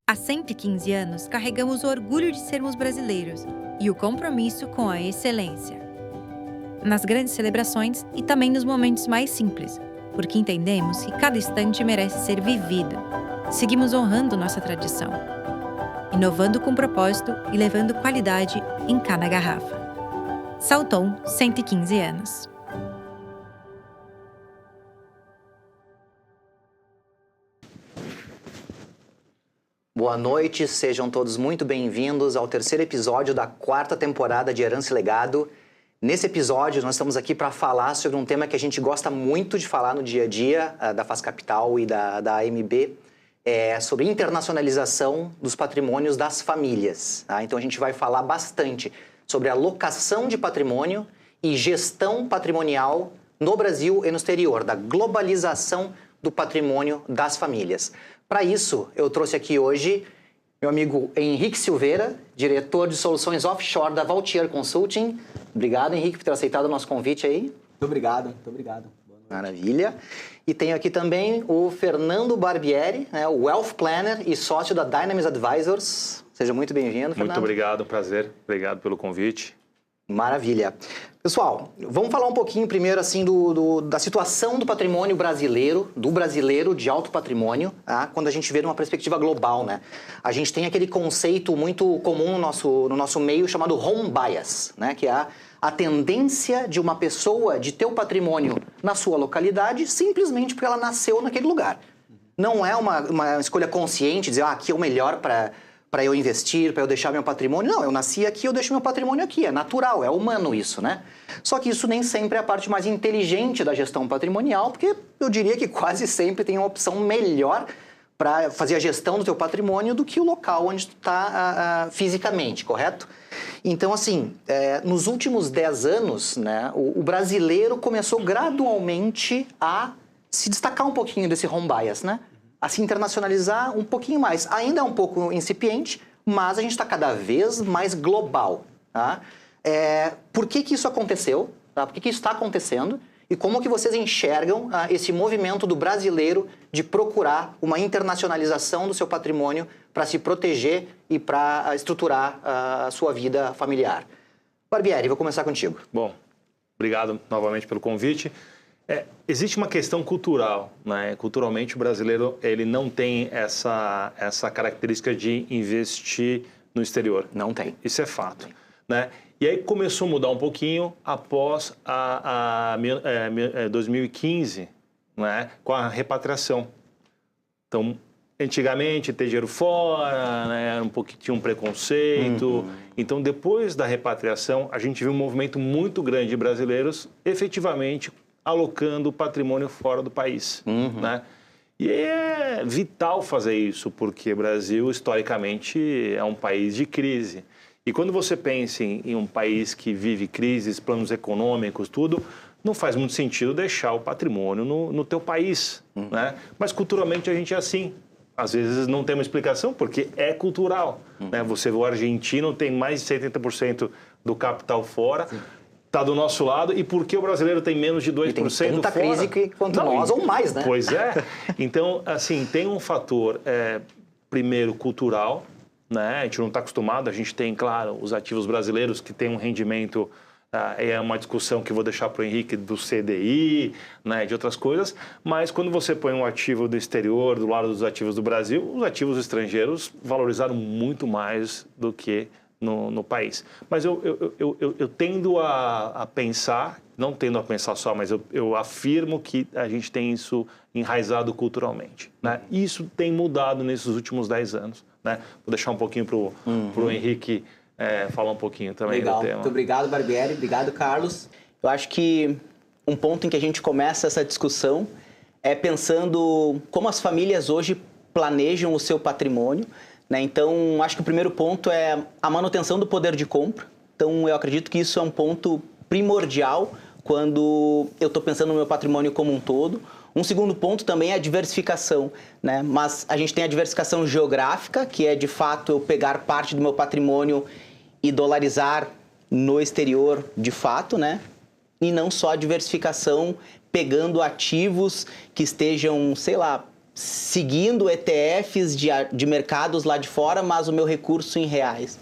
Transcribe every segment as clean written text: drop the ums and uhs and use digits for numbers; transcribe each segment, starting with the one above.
Há 115 anos, carregamos o orgulho de sermos brasileiros e o compromisso com a excelência. Nas grandes celebrações e também nos momentos mais simples, porque entendemos que cada instante merece ser vivida. Seguimos honrando nossa tradição, inovando com propósito e levando qualidade em cada garrafa. Salton, 115 anos. Boa noite, sejam todos muito bem-vindos ao terceiro episódio da quarta temporada de Herança e Legado. Nesse episódio, nós estamos aqui para falar sobre um tema que a gente gosta muito de falar no dia a dia da Faz Capital e da AMB, sobre internacionalização dos patrimônios das famílias. Tá? Então, a gente vai falar bastante sobre a locação de patrimônio e gestão patrimonial no Brasil e no exterior, da globalização do patrimônio das famílias. Para isso, eu trouxe aqui hoje meu amigo Henrique Silveira, diretor de soluções offshore da Valtier Consulting. Obrigado, Henrique, por ter aceitado o nosso convite aí. Muito obrigado, muito obrigado. Maravilha. E tenho aqui também o Fernando Barbieri, o Wealth Planner e sócio da Dynamis Advisors. Seja muito bem-vindo, Fernando. Muito obrigado, prazer. Obrigado pelo convite. Maravilha. Pessoal, vamos falar um pouquinho primeiro assim da situação do patrimônio brasileiro, do brasileiro de alto patrimônio, tá? Quando a gente vê numa perspectiva global, né? A gente tem aquele conceito muito comum no nosso meio chamado home bias, né? Que é a tendência de uma pessoa de ter o patrimônio na sua localidade simplesmente porque ela nasceu naquele lugar. Não é uma escolha consciente, dizer, aqui é o melhor para eu investir, para eu deixar meu patrimônio. Não, eu nasci aqui, eu deixo meu patrimônio aqui. É natural, é humano isso, né? Só que isso nem sempre é a parte mais inteligente da gestão patrimonial, porque eu diria que quase sempre tem uma opção melhor para fazer a gestão do teu patrimônio do que o local onde tu está fisicamente, correto? Então, assim, nos últimos 10 anos, né, o brasileiro começou gradualmente a se destacar um pouquinho desse home bias, né? A se internacionalizar um pouquinho mais. Ainda é um pouco incipiente, mas a gente está cada vez mais global. Tá? Por que isso aconteceu? Tá? Por que isso está acontecendo? E como que vocês enxergam esse movimento do brasileiro de procurar uma internacionalização do seu patrimônio para se proteger e para estruturar a sua vida familiar? Barbieri, vou começar contigo. Bom, obrigado novamente pelo convite. Existe uma questão cultural, né? Culturalmente o brasileiro ele não tem essa característica de investir no exterior. Não tem. Isso é fato, né? E aí começou a mudar um pouquinho após 2015, né? Com a repatriação. Então, antigamente ter dinheiro fora, né? Tinha um preconceito. Então, depois da repatriação, a gente viu um movimento muito grande de brasileiros efetivamente alocando patrimônio fora do país, né? E é vital fazer isso, porque o Brasil, historicamente, é um país de crise. E quando você pensa em um país que vive crises, planos econômicos, tudo, não faz muito sentido deixar o patrimônio no teu país, né? Mas culturalmente a gente é assim. Às vezes não tem uma explicação, porque é cultural, né? Você vê o argentino tem mais de 70% do capital fora, está do nosso lado, e por que o brasileiro tem menos de 2% fora? Tem tanta fora? crise quanto nós, ou mais, né? Pois é. Então, assim, tem um fator, primeiro, cultural, né? A gente não está acostumado, a gente tem, claro, os ativos brasileiros que têm um rendimento, é uma discussão que eu vou deixar para o Henrique do CDI, né? De outras coisas, mas quando você põe um ativo do exterior, do lado dos ativos do Brasil, os ativos estrangeiros valorizaram muito mais do que no país. Mas eu tendo a pensar, não tendo a pensar só, mas eu afirmo que a gente tem isso enraizado culturalmente, né? Isso tem mudado nesses últimos 10 anos, né? Vou deixar um pouquinho para o Henrique falar um pouquinho também do tema. Muito obrigado, Barbieri. Obrigado, Carlos. Eu acho que um ponto em que a gente começa essa discussão é pensando como as famílias hoje planejam o seu patrimônio, né? Então, acho que o primeiro ponto é a manutenção do poder de compra. Então, eu acredito que isso é um ponto primordial quando eu estou pensando no meu patrimônio como um todo. Um segundo ponto também é a diversificação, né? Mas a gente tem a diversificação geográfica, que é, de fato, eu pegar parte do meu patrimônio e dolarizar no exterior, de fato, né? E não só a diversificação pegando ativos que estejam, sei lá, seguindo ETFs de mercados lá de fora, mas o meu recurso em reais.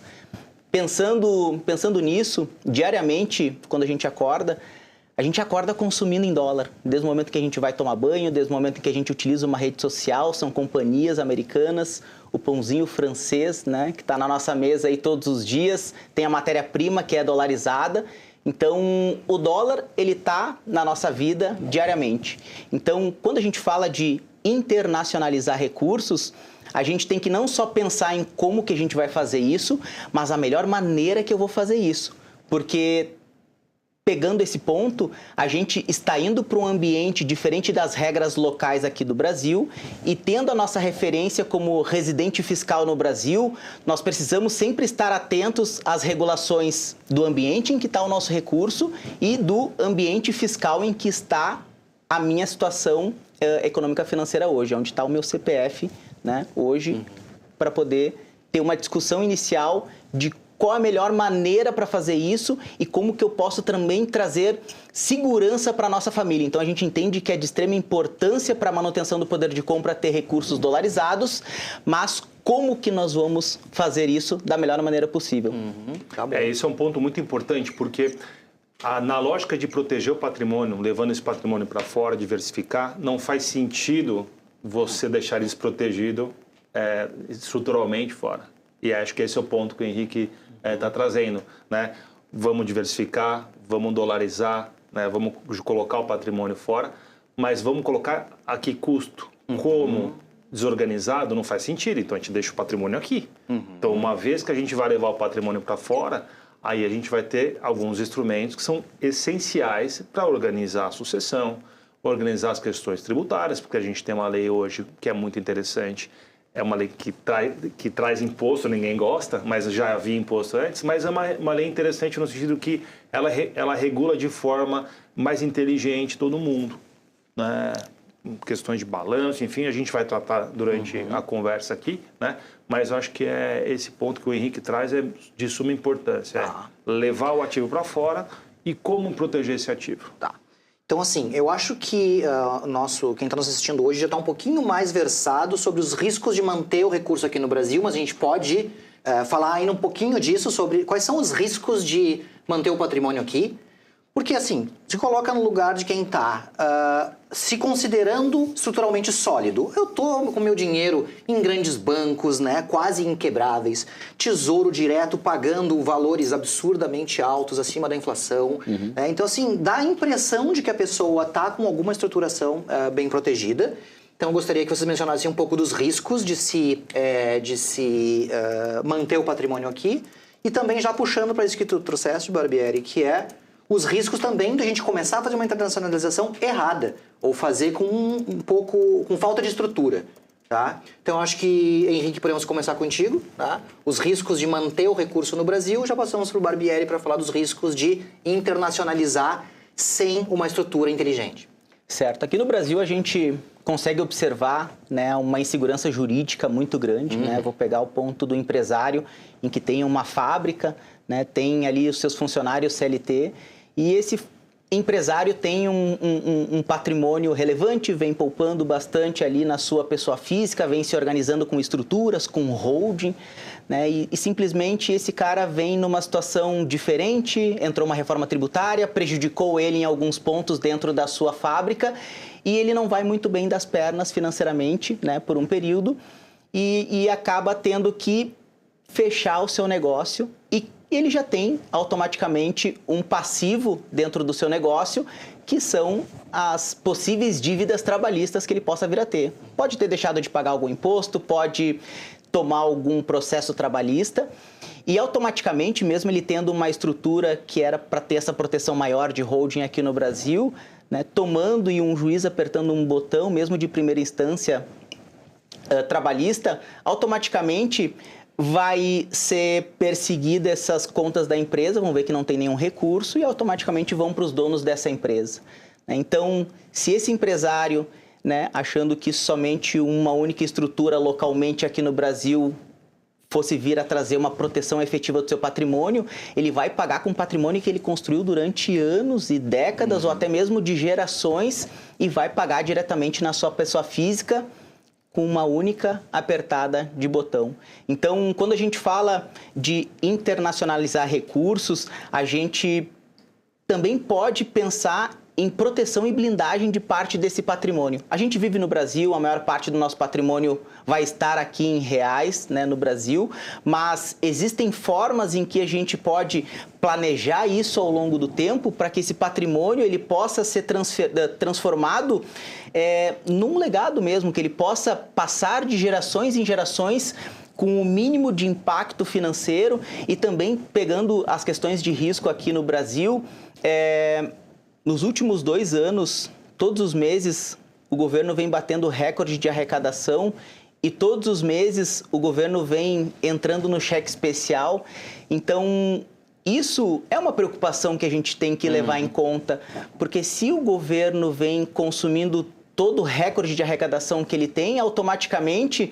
Pensando nisso, diariamente, quando a gente acorda consumindo em dólar. Desde o momento que a gente vai tomar banho, desde o momento que a gente utiliza uma rede social, são companhias americanas, o pãozinho francês, né, que está na nossa mesa aí todos os dias, tem a matéria-prima que é dolarizada. Então, o dólar, ele está na nossa vida diariamente. Então, quando a gente fala de internacionalizar recursos, a gente tem que não só pensar em como que a gente vai fazer isso, mas a melhor maneira que eu vou fazer isso. Porque, pegando esse ponto, a gente está indo para um ambiente diferente das regras locais aqui do Brasil e tendo a nossa referência como residente fiscal no Brasil, nós precisamos sempre estar atentos às regulações do ambiente em que está o nosso recurso e do ambiente fiscal em que está a minha situação econômica financeira hoje, onde está o meu CPF, né, hoje, para poder ter uma discussão inicial de qual a melhor maneira para fazer isso e como que eu posso também trazer segurança para a nossa família. Então, a gente entende que é de extrema importância para a manutenção do poder de compra ter recursos dolarizados, mas como que nós vamos fazer isso da melhor maneira possível? Tá bom. Esse é um ponto muito importante, porque na lógica de proteger o patrimônio, levando esse patrimônio para fora, diversificar, não faz sentido você deixar isso protegido estruturalmente fora. E acho que esse é o ponto que o Henrique está trazendo, né? Vamos diversificar, vamos dolarizar, né? Vamos colocar o patrimônio fora, mas vamos colocar a que custo? Como desorganizado não faz sentido, então a gente deixa o patrimônio aqui. Então, uma vez que a gente vai levar o patrimônio para fora, aí a gente vai ter alguns instrumentos que são essenciais para organizar a sucessão, organizar as questões tributárias, porque a gente tem uma lei hoje que é muito interessante. É uma lei que traz imposto, ninguém gosta, mas já havia imposto antes, mas é uma lei interessante no sentido que ela regula de forma mais inteligente todo mundo, né? Questões de balanço, enfim, a gente vai tratar durante a conversa aqui, né? Mas eu acho que esse ponto que o Henrique traz é de suma importância, levar o ativo para fora e como proteger esse ativo. Tá. Então, assim, eu acho que quem está nos assistindo hoje já está um pouquinho mais versado sobre os riscos de manter o recurso aqui no Brasil, mas a gente pode falar ainda um pouquinho disso, sobre quais são os riscos de manter o patrimônio aqui. Porque, assim, se coloca no lugar de quem está se considerando estruturalmente sólido. Eu estou com meu dinheiro em grandes bancos, né, quase inquebráveis, tesouro direto pagando valores absurdamente altos, acima da inflação. Então, assim, dá a impressão de que a pessoa está com alguma estruturação bem protegida. Então, eu gostaria que vocês mencionassem um pouco dos riscos de se manter o patrimônio aqui. E também já puxando para isso que tu trouxeste, Barbieri, que é os riscos também de a gente começar a fazer uma internacionalização errada, ou fazer com com falta de estrutura, tá? Então, acho que, Henrique, podemos começar contigo, tá? Os riscos de manter o recurso no Brasil, já passamos para o Barbieri para falar dos riscos de internacionalizar sem uma estrutura inteligente. Certo. Aqui no Brasil, a gente consegue observar, né, uma insegurança jurídica muito grande, né? Vou pegar o ponto do empresário, em que tem uma fábrica, né, tem ali os seus funcionários CLT, e esse empresário tem um patrimônio relevante, vem poupando bastante ali na sua pessoa física, vem se organizando com estruturas, com holding, né, e simplesmente esse cara vem numa situação diferente, entrou uma reforma tributária, prejudicou ele em alguns pontos dentro da sua fábrica, e ele não vai muito bem das pernas financeiramente, né, por um período, e acaba tendo que fechar o seu negócio, e ele já tem automaticamente um passivo dentro do seu negócio, que são as possíveis dívidas trabalhistas que ele possa vir a ter. Pode ter deixado de pagar algum imposto, pode tomar algum processo trabalhista, e automaticamente, mesmo ele tendo uma estrutura que era para ter essa proteção maior de holding aqui no Brasil, né, tomando e um juiz apertando um botão, mesmo de primeira instância trabalhista, automaticamente vai ser perseguida essas contas da empresa, vão ver que não tem nenhum recurso e automaticamente vão para os donos dessa empresa. Então, se esse empresário, né, achando que somente uma única estrutura localmente aqui no Brasil fosse vir a trazer uma proteção efetiva do seu patrimônio, ele vai pagar com o patrimônio que ele construiu durante anos e décadas ou até mesmo de gerações e vai pagar diretamente na sua pessoa física com uma única apertada de botão. Então, quando a gente fala de internacionalizar recursos, a gente também pode pensar em proteção e blindagem de parte desse patrimônio. A gente vive no Brasil, a maior parte do nosso patrimônio vai estar aqui em reais, né, no Brasil, mas existem formas em que a gente pode planejar isso ao longo do tempo para que esse patrimônio ele possa ser transformado num legado mesmo, que ele possa passar de gerações em gerações com o mínimo de impacto financeiro e também pegando as questões de risco aqui no Brasil. Nos últimos 2 anos, todos os meses, o governo vem batendo recorde de arrecadação e todos os meses o governo vem entrando no cheque especial. Então, isso é uma preocupação que a gente tem que levar em conta, porque se o governo vem consumindo todo o recorde de arrecadação que ele tem, automaticamente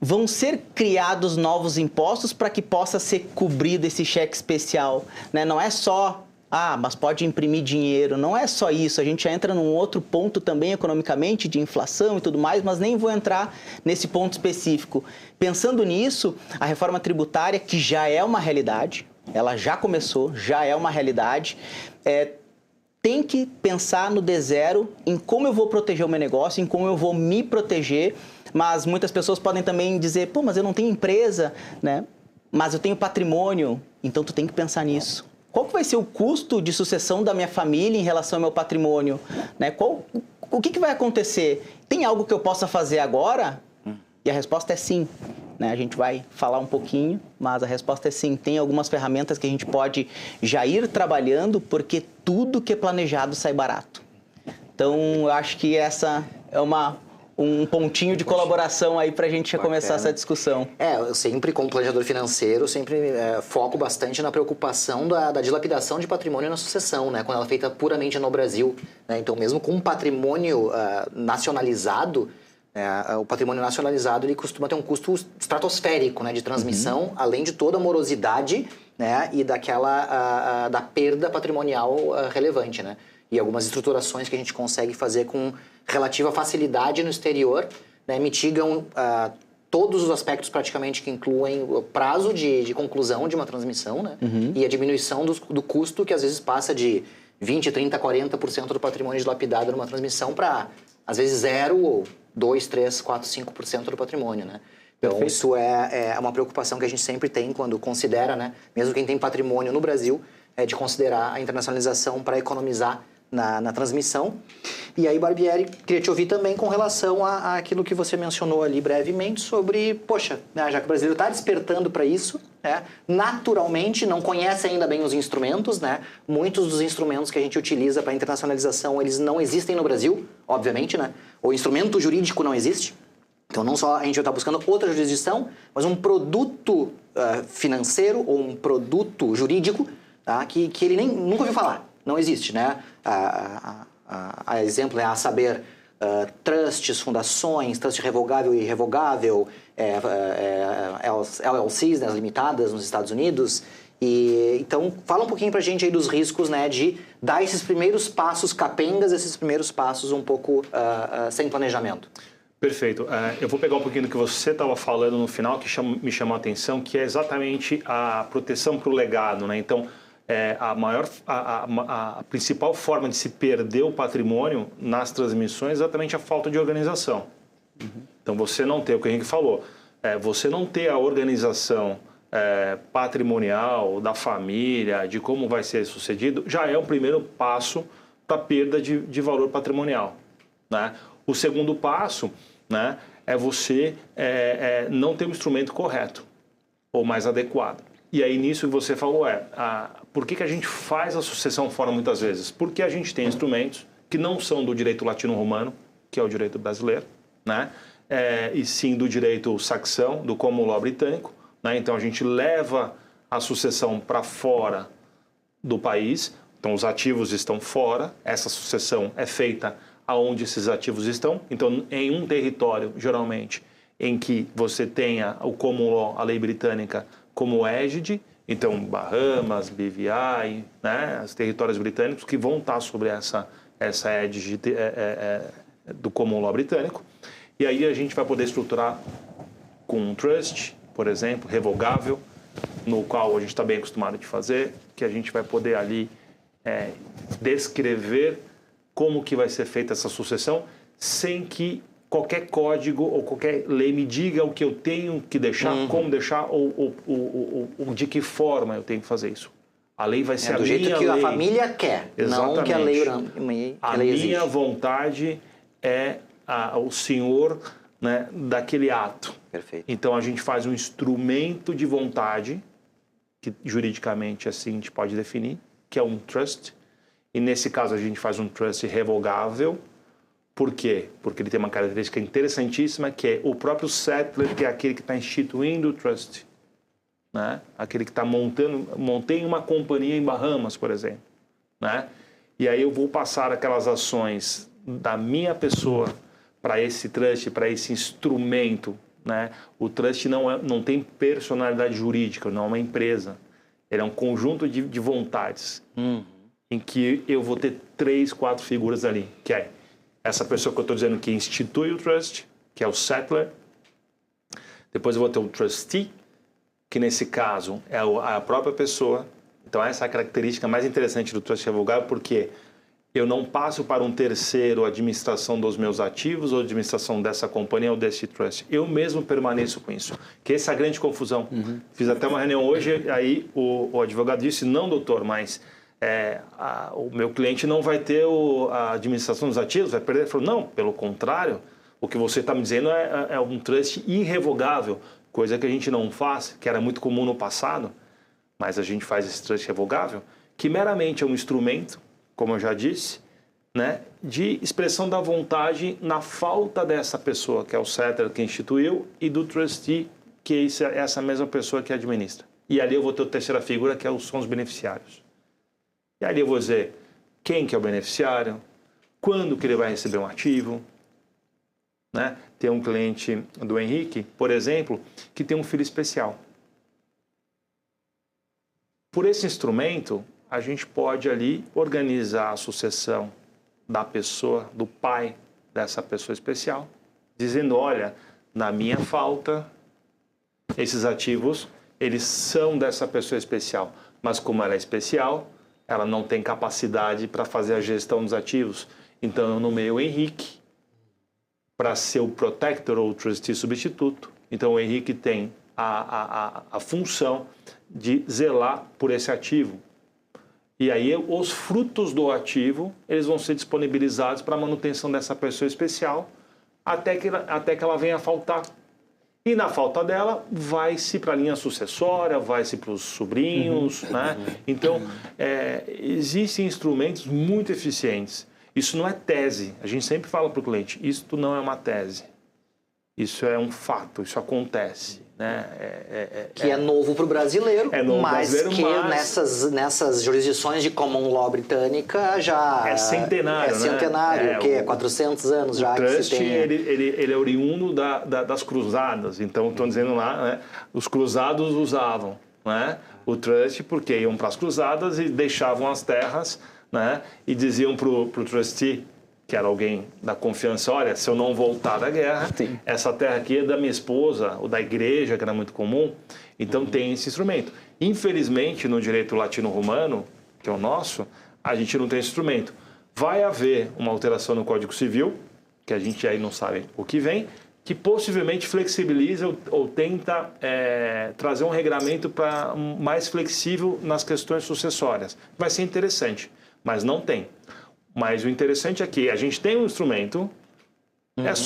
vão ser criados novos impostos para que possa ser cobrido esse cheque especial, né? Não é só mas pode imprimir dinheiro. Não é só isso, a gente já entra num outro ponto também economicamente, de inflação e tudo mais, mas nem vou entrar nesse ponto específico. Pensando nisso, a reforma tributária, que já é uma realidade, ela já começou, já é uma realidade, tem que pensar no D0, em como eu vou proteger o meu negócio, em como eu vou me proteger, mas muitas pessoas podem também dizer, mas eu não tenho empresa, né? Mas eu tenho patrimônio, então tu tem que pensar nisso. Qual que vai ser o custo de sucessão da minha família em relação ao meu patrimônio? Né? O que vai acontecer? Tem algo que eu possa fazer agora? E a resposta é sim. Né? A gente vai falar um pouquinho, mas a resposta é sim. Tem algumas ferramentas que a gente pode já ir trabalhando, porque tudo que é planejado sai barato. Então, eu acho que essa é um pontinho de colaboração aí para a gente já começar essa discussão. Eu sempre, como planejador financeiro, foco bastante na preocupação da dilapidação de patrimônio na sucessão, né? Quando ela é feita puramente no Brasil. Né? Então, mesmo com um patrimônio nacionalizado, o patrimônio nacionalizado ele costuma ter um custo estratosférico, né, de transmissão, além de toda a morosidade, né, e da perda patrimonial relevante, né? E algumas estruturações que a gente consegue fazer com relativa facilidade no exterior, né, mitigam todos os aspectos praticamente que incluem o prazo de conclusão de uma transmissão, né, e a diminuição do custo que às vezes passa de 20%, 30%, 40% do patrimônio dilapidado numa transmissão para, às vezes, 0 ou 2, 3, 4, 5% do patrimônio, né? Então, perfeito. Isso é uma preocupação que a gente sempre tem quando considera, né, mesmo quem tem patrimônio no Brasil, de considerar a internacionalização para economizar na transmissão. E aí, Barbieri, queria te ouvir também com relação àquilo que você mencionou ali brevemente sobre, né, já que o brasileiro está despertando para isso, né, naturalmente não conhece ainda bem os instrumentos, né, muitos dos instrumentos que a gente utiliza para internacionalização, eles não existem no Brasil, obviamente, né, o instrumento jurídico não existe. Então, não só a gente vai estar buscando outra jurisdição, mas um produto financeiro ou um produto jurídico, tá, que ele nunca ouviu falar. Não existe, né? A exemplo é a saber trusts, fundações, trust revogável e irrevogável, LLCs, né, as limitadas nos Estados Unidos. Então, fala um pouquinho pra gente aí dos riscos, né, de dar esses primeiros passos capengas, esses primeiros passos um pouco sem planejamento. Perfeito. Eu vou pegar um pouquinho do que você estava falando no final, que me chamou a atenção, que é exatamente a proteção para o legado, né? Então, a principal forma de se perder o patrimônio nas transmissões é exatamente a falta de organização. Então, você não ter, o que o Henrique falou, você não ter a organização patrimonial da família, de como vai ser sucedido, já é o primeiro passo para a perda de valor patrimonial, né? O segundo passo, né, é você não ter o instrumento correto ou mais adequado. E aí, nisso que você falou por que a gente faz a sucessão fora muitas vezes? Porque a gente tem instrumentos que não são do direito latino-romano, que é o direito brasileiro, né? E sim do direito saxão, do common law britânico, né? Então, a gente leva a sucessão para fora do país, então os ativos estão fora, essa sucessão é feita aonde esses ativos estão, então em um território, geralmente, em que você tenha o common law, a lei britânica, como égide, então Bahamas, BVI, né, os territórios britânicos que vão estar sobre essa égide do common law britânico. E aí a gente vai poder estruturar com um trust, por exemplo, revogável, no qual a gente está bem acostumado de fazer, que a gente vai poder ali descrever como que vai ser feita essa sucessão, sem que qualquer código ou qualquer lei me diga o que eu tenho que deixar, como deixar ou de que forma eu tenho que fazer isso. A lei vai ser do jeito que a família quer, Exatamente. não que a lei exige. Minha vontade é o senhor, né, daquele ato. Perfeito. Então a gente faz um instrumento de vontade, que juridicamente assim a gente pode definir, que é um trust. E nesse caso a gente faz um trust revogável. Por quê? Porque ele tem uma característica interessantíssima, que é o próprio settler, que é aquele que está instituindo o trust. Né? Aquele que está montei uma companhia em Bahamas, por exemplo. Né? E aí eu vou passar aquelas ações da minha pessoa para esse trust, para esse instrumento. Né? O trust não tem personalidade jurídica, não é uma empresa. Ele é um conjunto de vontades, em que eu vou ter 3, 4 figuras ali, que é essa pessoa que eu estou dizendo que institui o trust, que é o settler. Depois eu vou ter o trustee, que nesse caso é a própria pessoa. Então essa é a característica mais interessante do trust revogável, porque eu não passo para um terceiro a administração dos meus ativos ou a administração dessa companhia ou desse trust. Eu mesmo permaneço com isso. Que essa é a grande confusão. Fiz até uma reunião hoje, aí o advogado disse, não doutor, mas o meu cliente não vai ter a administração dos ativos, vai perder. Ele falou, não, pelo contrário, o que você está me dizendo é um trust irrevogável, coisa que a gente não faz, que era muito comum no passado, mas a gente faz esse trust revogável, que meramente é um instrumento, como eu já disse, né, de expressão da vontade na falta dessa pessoa, que é o settler que instituiu, e do trustee, que é essa mesma pessoa que administra. E ali eu vou ter a terceira figura, que são os beneficiários. E ali eu vou dizer quem que é o beneficiário, quando que ele vai receber um ativo. Né? Tem um cliente do Henrique, por exemplo, que tem um filho especial. Por esse instrumento, a gente pode ali organizar a sucessão da pessoa, do pai dessa pessoa especial, dizendo, olha, na minha falta, esses ativos, eles são dessa pessoa especial. Mas como ela é especial, ela não tem capacidade para fazer a gestão dos ativos. Então, eu nomeio o Henrique para ser o protector ou o trustee substituto. Então, o Henrique tem a função de zelar por esse ativo. E aí, os frutos do ativo, eles vão ser disponibilizados para a manutenção dessa pessoa especial até que ela venha a faltar. E na falta dela, vai-se para a linha sucessória, vai-se para os sobrinhos, né? Então, existem instrumentos muito eficientes. Isso não é tese. A gente sempre fala para o cliente, isso não é uma tese. Isso é um fato, isso acontece. Né? Que é novo para o brasileiro, mas brasileiro, que nessas jurisdições de common law britânica já... É centenário, né? Centenário, que é 400 anos já que se tem. Ele é oriundo das cruzadas. Então, estão dizendo lá, né? Os cruzados usavam, né? O trust porque iam para as cruzadas e deixavam as terras, né? E diziam para o trustee, que era alguém da confiança, olha, se eu não voltar da guerra, essa terra aqui é da minha esposa, ou da igreja, que era muito comum. Então, tem esse instrumento. Infelizmente, no direito latino-romano, que é o nosso, a gente não tem esse instrumento. Vai haver uma alteração no Código Civil, que a gente aí não sabe o que vem, que possivelmente flexibiliza ou tenta trazer um regramento mais flexível nas questões sucessórias. Vai ser interessante, mas não tem. Mas o interessante é que a gente tem um instrumento,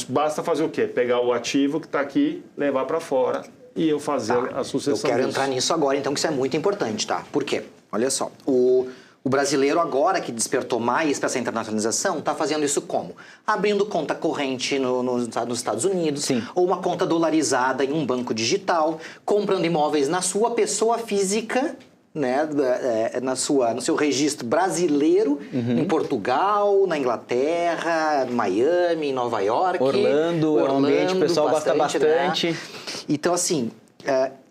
basta fazer o quê? Pegar o ativo que está aqui, levar para fora e eu fazer a sucessão. Eu quero entrar nisso agora, então, que isso é muito importante, tá? Por quê? Olha só, o brasileiro agora que despertou mais para essa internacionalização, está fazendo isso como? Abrindo conta corrente nos Estados Unidos, ou uma conta dolarizada em um banco digital, comprando imóveis na sua pessoa física, né, no seu registro brasileiro, em Portugal, na Inglaterra, Miami, Nova York. Orlando é um ambiente que o pessoal gosta bastante. Né? Então, assim,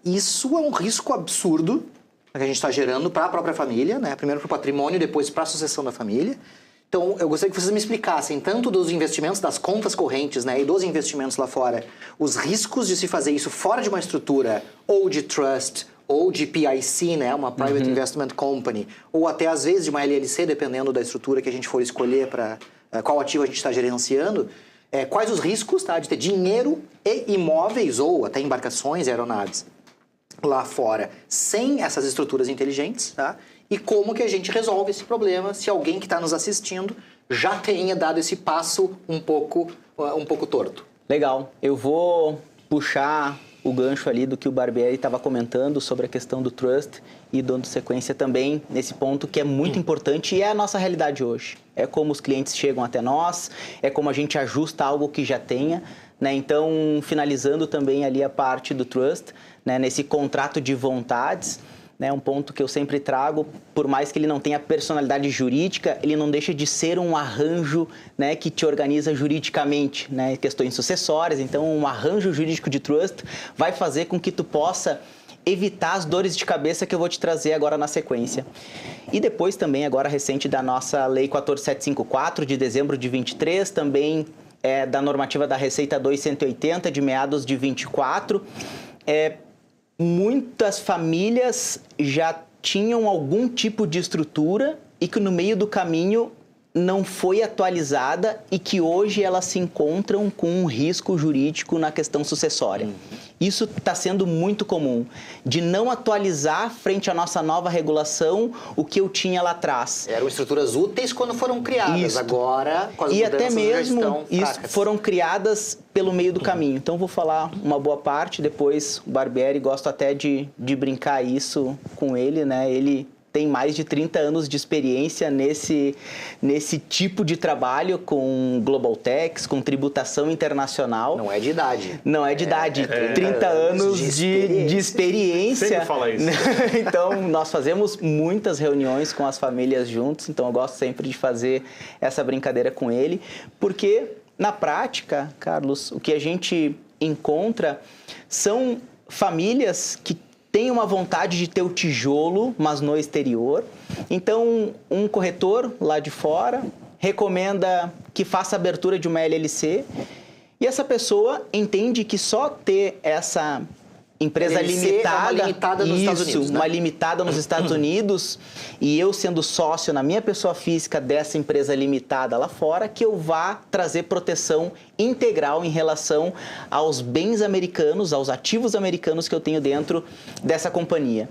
isso é um risco absurdo que a gente está gerando para a própria família, né? Primeiro para o patrimônio, depois para a sucessão da família. Então, eu gostaria que vocês me explicassem, tanto dos investimentos, das contas correntes, né, e dos investimentos lá fora, os riscos de se fazer isso fora de uma estrutura ou de trust, ou de PIC, né, uma Private Investment Company, ou até às vezes de uma LLC, dependendo da estrutura que a gente for escolher para qual ativo a gente está gerenciando, quais os riscos, tá, de ter dinheiro e imóveis ou até embarcações e aeronaves lá fora sem essas estruturas inteligentes, tá? E como que a gente resolve esse problema se alguém que está nos assistindo já tenha dado esse passo um pouco torto. Legal. Eu vou puxar o gancho ali do que o Barbieri estava comentando sobre a questão do trust e dando sequência também nesse ponto que é muito importante e é a nossa realidade hoje. É como os clientes chegam até nós, é como a gente ajusta algo que já tenha, né? Então, finalizando também ali a parte do trust, né? Nesse contrato de vontades, né, um ponto que eu sempre trago, por mais que ele não tenha personalidade jurídica, ele não deixa de ser um arranjo, né, que te organiza juridicamente, né, questões sucessórias. Então, um arranjo jurídico de trust vai fazer com que tu possa evitar as dores de cabeça que eu vou te trazer agora na sequência. E depois também, agora recente, da nossa Lei 14754, de dezembro de 23, também da normativa da Receita 2180, de meados de 24, muitas famílias já tinham algum tipo de estrutura e que no meio do caminho não foi atualizada e que hoje elas se encontram com um risco jurídico na questão sucessória. Isso está sendo muito comum, de não atualizar frente à nossa nova regulação o que eu tinha lá atrás. Eram estruturas úteis quando foram criadas, Isso. Agora com as e mudanças até mesmo já estão fracas. foram criadas pelo meio do caminho. Então vou falar uma boa parte, depois o Barbieri, gosto até de brincar isso com ele, né? Ele tem mais de 30 anos de experiência nesse tipo de trabalho com Global Tax, com tributação internacional. Não é de idade. Não é de idade, 30 anos de experiência. Sempre fala isso. Então, nós fazemos muitas reuniões com as famílias juntos, então eu gosto sempre de fazer essa brincadeira com ele, porque na prática, Carlos, o que a gente encontra são famílias que tem uma vontade de ter o tijolo, mas no exterior. Então, um corretor lá de fora recomenda que faça a abertura de uma LLC e essa pessoa entende que só ter essa empresa limitada, uma limitada nos Estados Unidos, né? Uma limitada nos Estados Unidos, e eu sendo sócio na minha pessoa física dessa empresa limitada lá fora, que eu vá trazer proteção integral em relação aos bens americanos, aos ativos americanos que eu tenho dentro dessa companhia.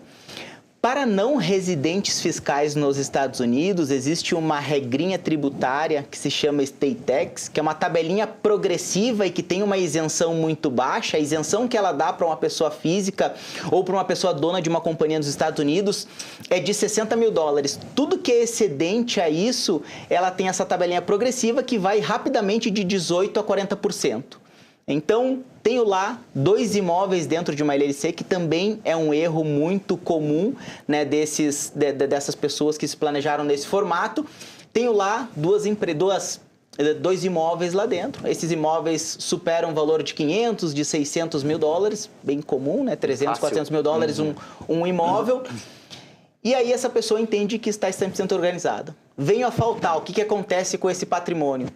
Para não residentes fiscais nos Estados Unidos, existe uma regrinha tributária que se chama State Tax, que é uma tabelinha progressiva e que tem uma isenção muito baixa. A isenção que ela dá para uma pessoa física ou para uma pessoa dona de uma companhia nos Estados Unidos é de $60 mil. Tudo que é excedente a isso, ela tem essa tabelinha progressiva que vai rapidamente de 18% a 40%. Então, tenho lá 2 imóveis dentro de uma LLC, que também é um erro muito comum, né, dessas pessoas que se planejaram nesse formato. Tenho lá 2 imóveis lá dentro. Esses imóveis superam o valor de 500, de $600 mil, bem comum, né? 300, Fácil. $400 mil um imóvel. E aí essa pessoa entende que está 100% organizada. Venho a faltar, o que acontece com esse patrimônio?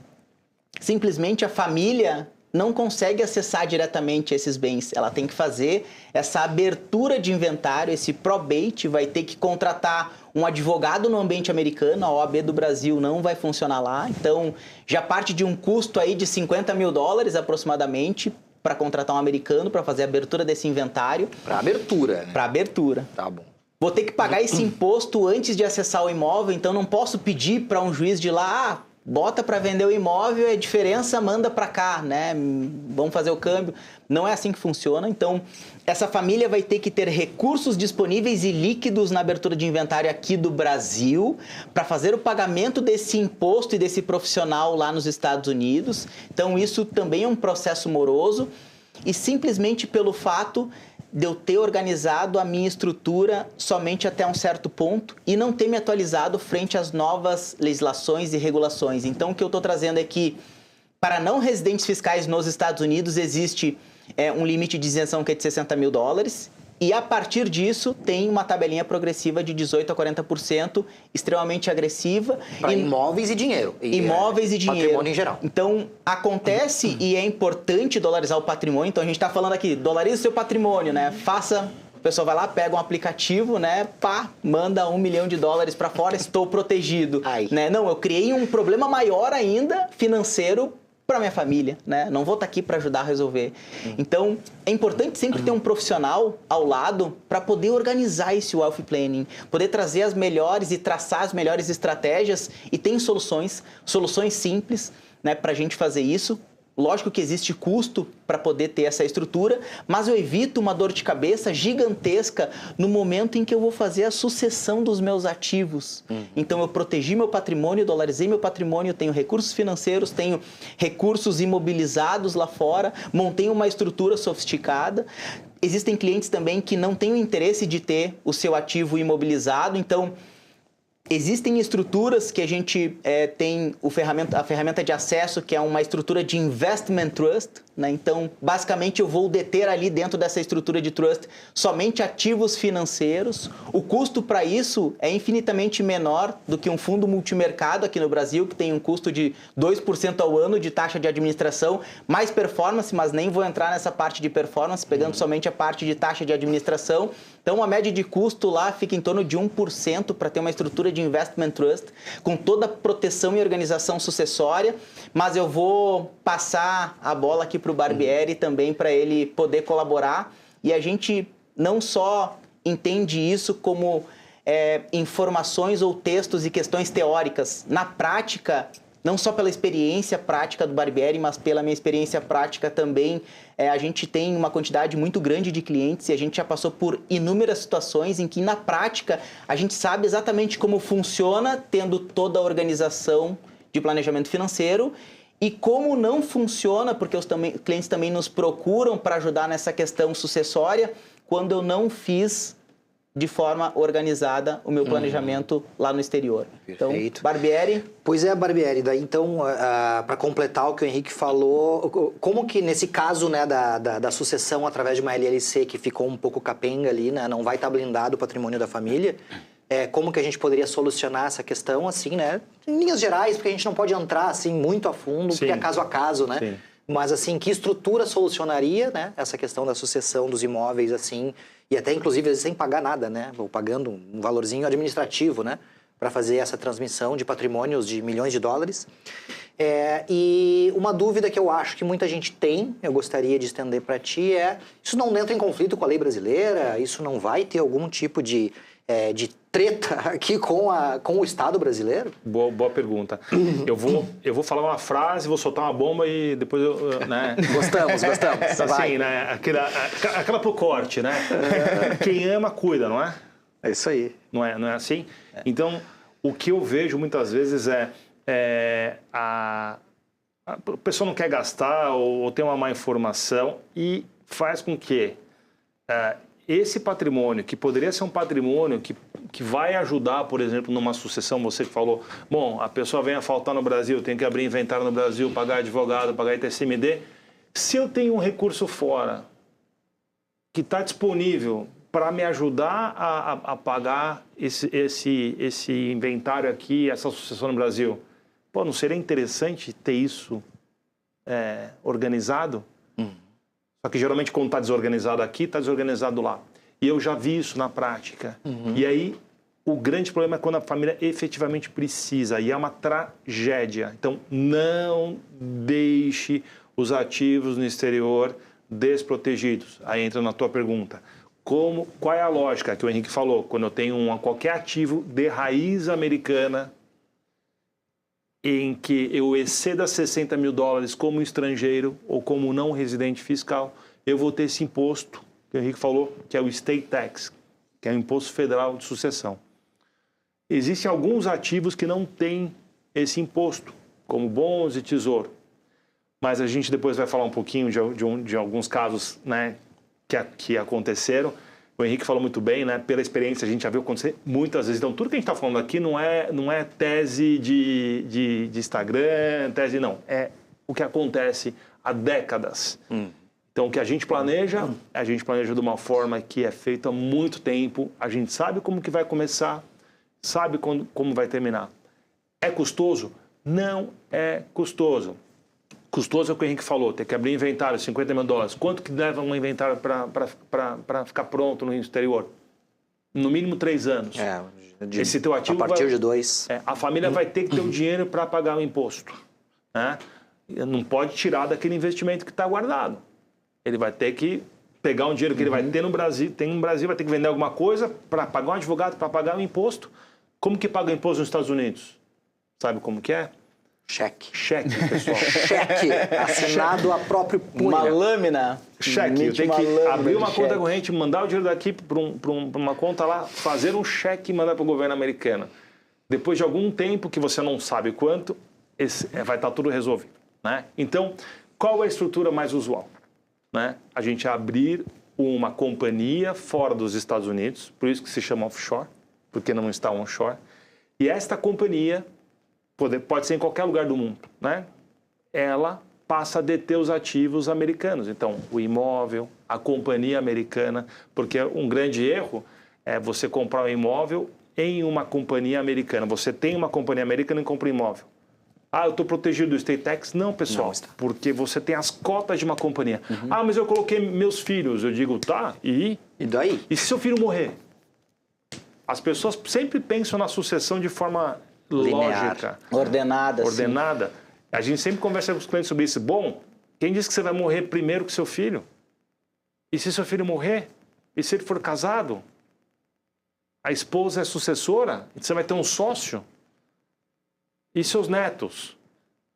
Simplesmente a família não consegue acessar diretamente esses bens. Ela tem que fazer essa abertura de inventário, esse probate, vai ter que contratar um advogado no ambiente americano, a OAB do Brasil não vai funcionar lá, então já parte de um custo aí de $50 mil aproximadamente para contratar um americano para fazer a abertura desse inventário. Para abertura, né? Para abertura. Tá bom. Vou ter que pagar esse imposto antes de acessar o imóvel, então não posso pedir para um juiz de lá, bota para vender o imóvel, a diferença manda para cá, né? Vamos fazer o câmbio. Não é assim que funciona. Então, essa família vai ter que ter recursos disponíveis e líquidos na abertura de inventário aqui do Brasil para fazer o pagamento desse imposto e desse profissional lá nos Estados Unidos. Então, isso também é um processo moroso e simplesmente pelo fato de eu ter organizado a minha estrutura somente até um certo ponto e não ter me atualizado frente às novas legislações e regulações. Então, o que eu estou trazendo é que, para não residentes fiscais nos Estados Unidos, existe um limite de isenção que é de $60 mil. E a partir disso, tem uma tabelinha progressiva de 18% a 40%, extremamente agressiva. Para imóveis e dinheiro. Imóveis e dinheiro. Patrimônio em geral. Então, acontece e é importante dolarizar o patrimônio. Então, a gente está falando aqui, dolarize o seu patrimônio, né? O pessoal vai lá, pega um aplicativo, né? Pá, manda $1 milhão para fora, estou protegido. Né? Não, eu criei um problema maior ainda, financeiro, para minha família, né? Não vou estar aqui para ajudar a resolver. Então, é importante sempre ter um profissional ao lado para poder organizar esse wealth planning, poder trazer as melhores e traçar as melhores estratégias, e tem soluções simples, né, para a gente fazer isso. Lógico que existe custo para poder ter essa estrutura, mas eu evito uma dor de cabeça gigantesca no momento em que eu vou fazer a sucessão dos meus ativos. Então, eu protegi meu patrimônio, dolarizei meu patrimônio, tenho recursos financeiros, tenho recursos imobilizados lá fora, montei uma estrutura sofisticada. Existem clientes também que não têm o interesse de ter o seu ativo imobilizado, então existem estruturas que a gente tem a ferramenta de acesso, que é uma estrutura de Investment Trust, né? Então, basicamente, eu vou deter ali dentro dessa estrutura de Trust somente ativos financeiros. O custo para isso é infinitamente menor do que um fundo multimercado aqui no Brasil, que tem um custo de 2% ao ano de taxa de administração, mais performance, mas nem vou entrar nessa parte de performance, pegando somente a parte de taxa de administração. Então, a média de custo lá fica em torno de 1% para ter uma estrutura de Investment Trust, com toda a proteção e organização sucessória, mas eu vou passar a bola aqui para o Barbieri também, para ele poder colaborar. E a gente não só entende isso como informações ou textos e questões teóricas. Na prática, não só pela experiência prática do Barbieri, mas pela minha experiência prática também, a gente tem uma quantidade muito grande de clientes e a gente já passou por inúmeras situações em que, na prática, a gente sabe exatamente como funciona, tendo toda a organização de planejamento financeiro, e como não funciona, porque os clientes também nos procuram para ajudar nessa questão sucessória, quando eu não fiz de forma organizada o meu planejamento lá no exterior. Perfeito. Então, Barbieri. Pois é, Barbieri. Daí, então, para completar o que o Henrique falou, como que nesse caso, né, da sucessão através de uma LLC que ficou um pouco capenga ali, né, não vai estar blindado o patrimônio da família, como que a gente poderia solucionar essa questão, assim, né, em linhas gerais, porque a gente não pode entrar, assim, muito a fundo, porque é caso a caso, né? Sim. Mas, assim, que estrutura solucionaria, né, essa questão da sucessão dos imóveis, assim, e até, inclusive, às vezes, sem pagar nada, né? Ou pagando um valorzinho administrativo, né? Para fazer essa transmissão de patrimônios de milhões de dólares. E uma dúvida que eu acho que muita gente tem, eu gostaria de estender para ti, isso não entra em conflito com a lei brasileira? Isso não vai ter algum tipo de treta aqui com o Estado brasileiro? Boa pergunta. Eu vou falar uma frase, vou soltar uma bomba e depois né? Gostamos. Assim, né? Aquela pro corte, né? Quem ama, cuida, não é? É isso aí. Não é assim? Então, o que eu vejo muitas vezes a pessoa não quer gastar ou tem uma má informação e faz com que esse patrimônio, que poderia ser um patrimônio que vai ajudar, por exemplo, numa sucessão, você que falou, bom, a pessoa vem a faltar no Brasil, tem que abrir inventário no Brasil, pagar advogado, pagar ITCMD. Se eu tenho um recurso fora que está disponível para me ajudar a pagar esse inventário aqui, essa sucessão no Brasil, pô, não seria interessante ter isso organizado? Só que geralmente quando está desorganizado aqui, está desorganizado lá. E eu já vi isso na prática. E aí o grande problema é quando a família efetivamente precisa. E é uma tragédia. Então não deixe os ativos no exterior desprotegidos. Aí entra na tua pergunta. Qual é a lógica que o Henrique falou? Quando eu tenho qualquer ativo de raiz americana em que eu exceda $60 mil como estrangeiro ou como não residente fiscal, eu vou ter esse imposto, que o Henrique falou, que é o State Tax, que é o imposto federal de sucessão. Existem alguns ativos que não têm esse imposto, como bons e tesouro. Mas a gente depois vai falar um pouquinho de alguns casos, né, que aconteceram. O Henrique falou muito bem, né? Pela experiência, a gente já viu acontecer muitas vezes. Então, tudo que a gente está falando aqui não é tese de Instagram, não. É o que acontece há décadas. Então, o que a gente planeja de uma forma que é feita há muito tempo, a gente sabe como que vai começar, sabe como vai terminar. É custoso? Não é custoso. Custoso é o que o Henrique falou, tem que abrir inventário, $50 mil. Quanto que leva um inventário para ficar pronto no exterior? No mínimo 3 anos. Esse teu ativo a partir de 2. A família vai ter que ter o dinheiro para pagar o imposto. Né? Não pode tirar daquele investimento que está guardado. Ele vai ter que pegar um dinheiro que ele vai ter no Brasil, vai ter que vender alguma coisa para pagar um advogado, para pagar o imposto. Como que paga o imposto nos Estados Unidos? Sabe como que é? Cheque, pessoal. Cheque assinado a próprio punho. Uma lâmina. Cheque. Tem que abrir uma conta corrente, mandar o dinheiro daqui para uma conta lá, fazer um cheque e mandar para o governo americano. Depois de algum tempo, que você não sabe quanto, vai estar tudo resolvido. Né? Então, qual é a estrutura mais usual? Né? A gente abrir uma companhia fora dos Estados Unidos, por isso que se chama offshore, porque não está onshore. E esta companhia pode ser em qualquer lugar do mundo, né? Ela passa a deter os ativos americanos. Então, o imóvel, a companhia americana, porque um grande erro é você comprar um imóvel em uma companhia americana. Você tem uma companhia americana e compra um imóvel. Ah, eu estou protegido do State Tax? Não, pessoal, não, porque você tem as cotas de uma companhia. Ah, mas eu coloquei meus filhos. Eu digo, tá, e? E daí? E se seu filho morrer? As pessoas sempre pensam na sucessão de forma lógica. Ordenada. Ordenada. A gente sempre conversa com os clientes sobre isso. Bom, quem disse que você vai morrer primeiro que seu filho? E se seu filho morrer? E se ele for casado? A esposa é sucessora? E você vai ter um sócio? E seus netos?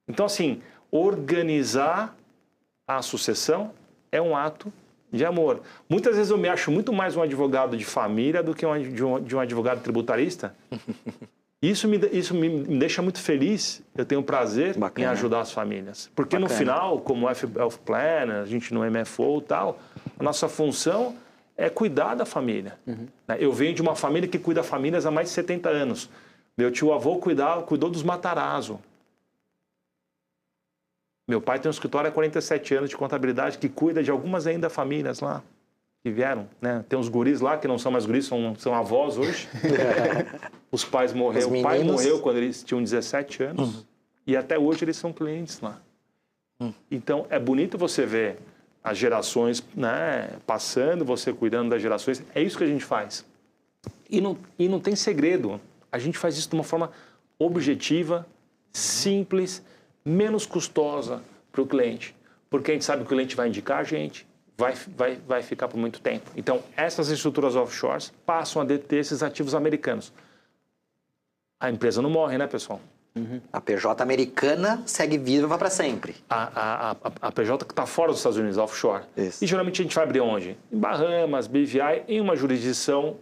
Então, assim, organizar a sucessão é um ato de amor. Muitas vezes eu me acho muito mais um advogado de família do que de um advogado tributarista. Isso me deixa muito feliz. Eu tenho prazer em ajudar as famílias. Porque no final, como Wealth Planner, a gente no MFO e tal, a nossa função é cuidar da família. Eu venho de uma família que cuida famílias há mais de 70 anos. Meu tio-avô cuidou dos Matarazzo. Meu pai tem um escritório há 47 anos de contabilidade que cuida de algumas ainda famílias lá que vieram. Né? Tem uns guris lá que não são mais guris, são avós hoje. Os pais morreram. O pai morreu quando eles tinham 17 anos. E até hoje eles são clientes lá. Então, é bonito você ver as gerações, né, passando, você cuidando das gerações. É isso que a gente faz. E não tem segredo. A gente faz isso de uma forma objetiva, simples, menos custosa para o cliente. Porque a gente sabe que o cliente vai indicar a gente, vai ficar por muito tempo. Então, essas estruturas offshores passam a deter esses ativos americanos. A empresa não morre, né, pessoal? A PJ americana segue viva para sempre. A PJ que está fora dos Estados Unidos, offshore. Isso. E geralmente a gente vai abrir onde? Em Bahamas, BVI, em uma jurisdição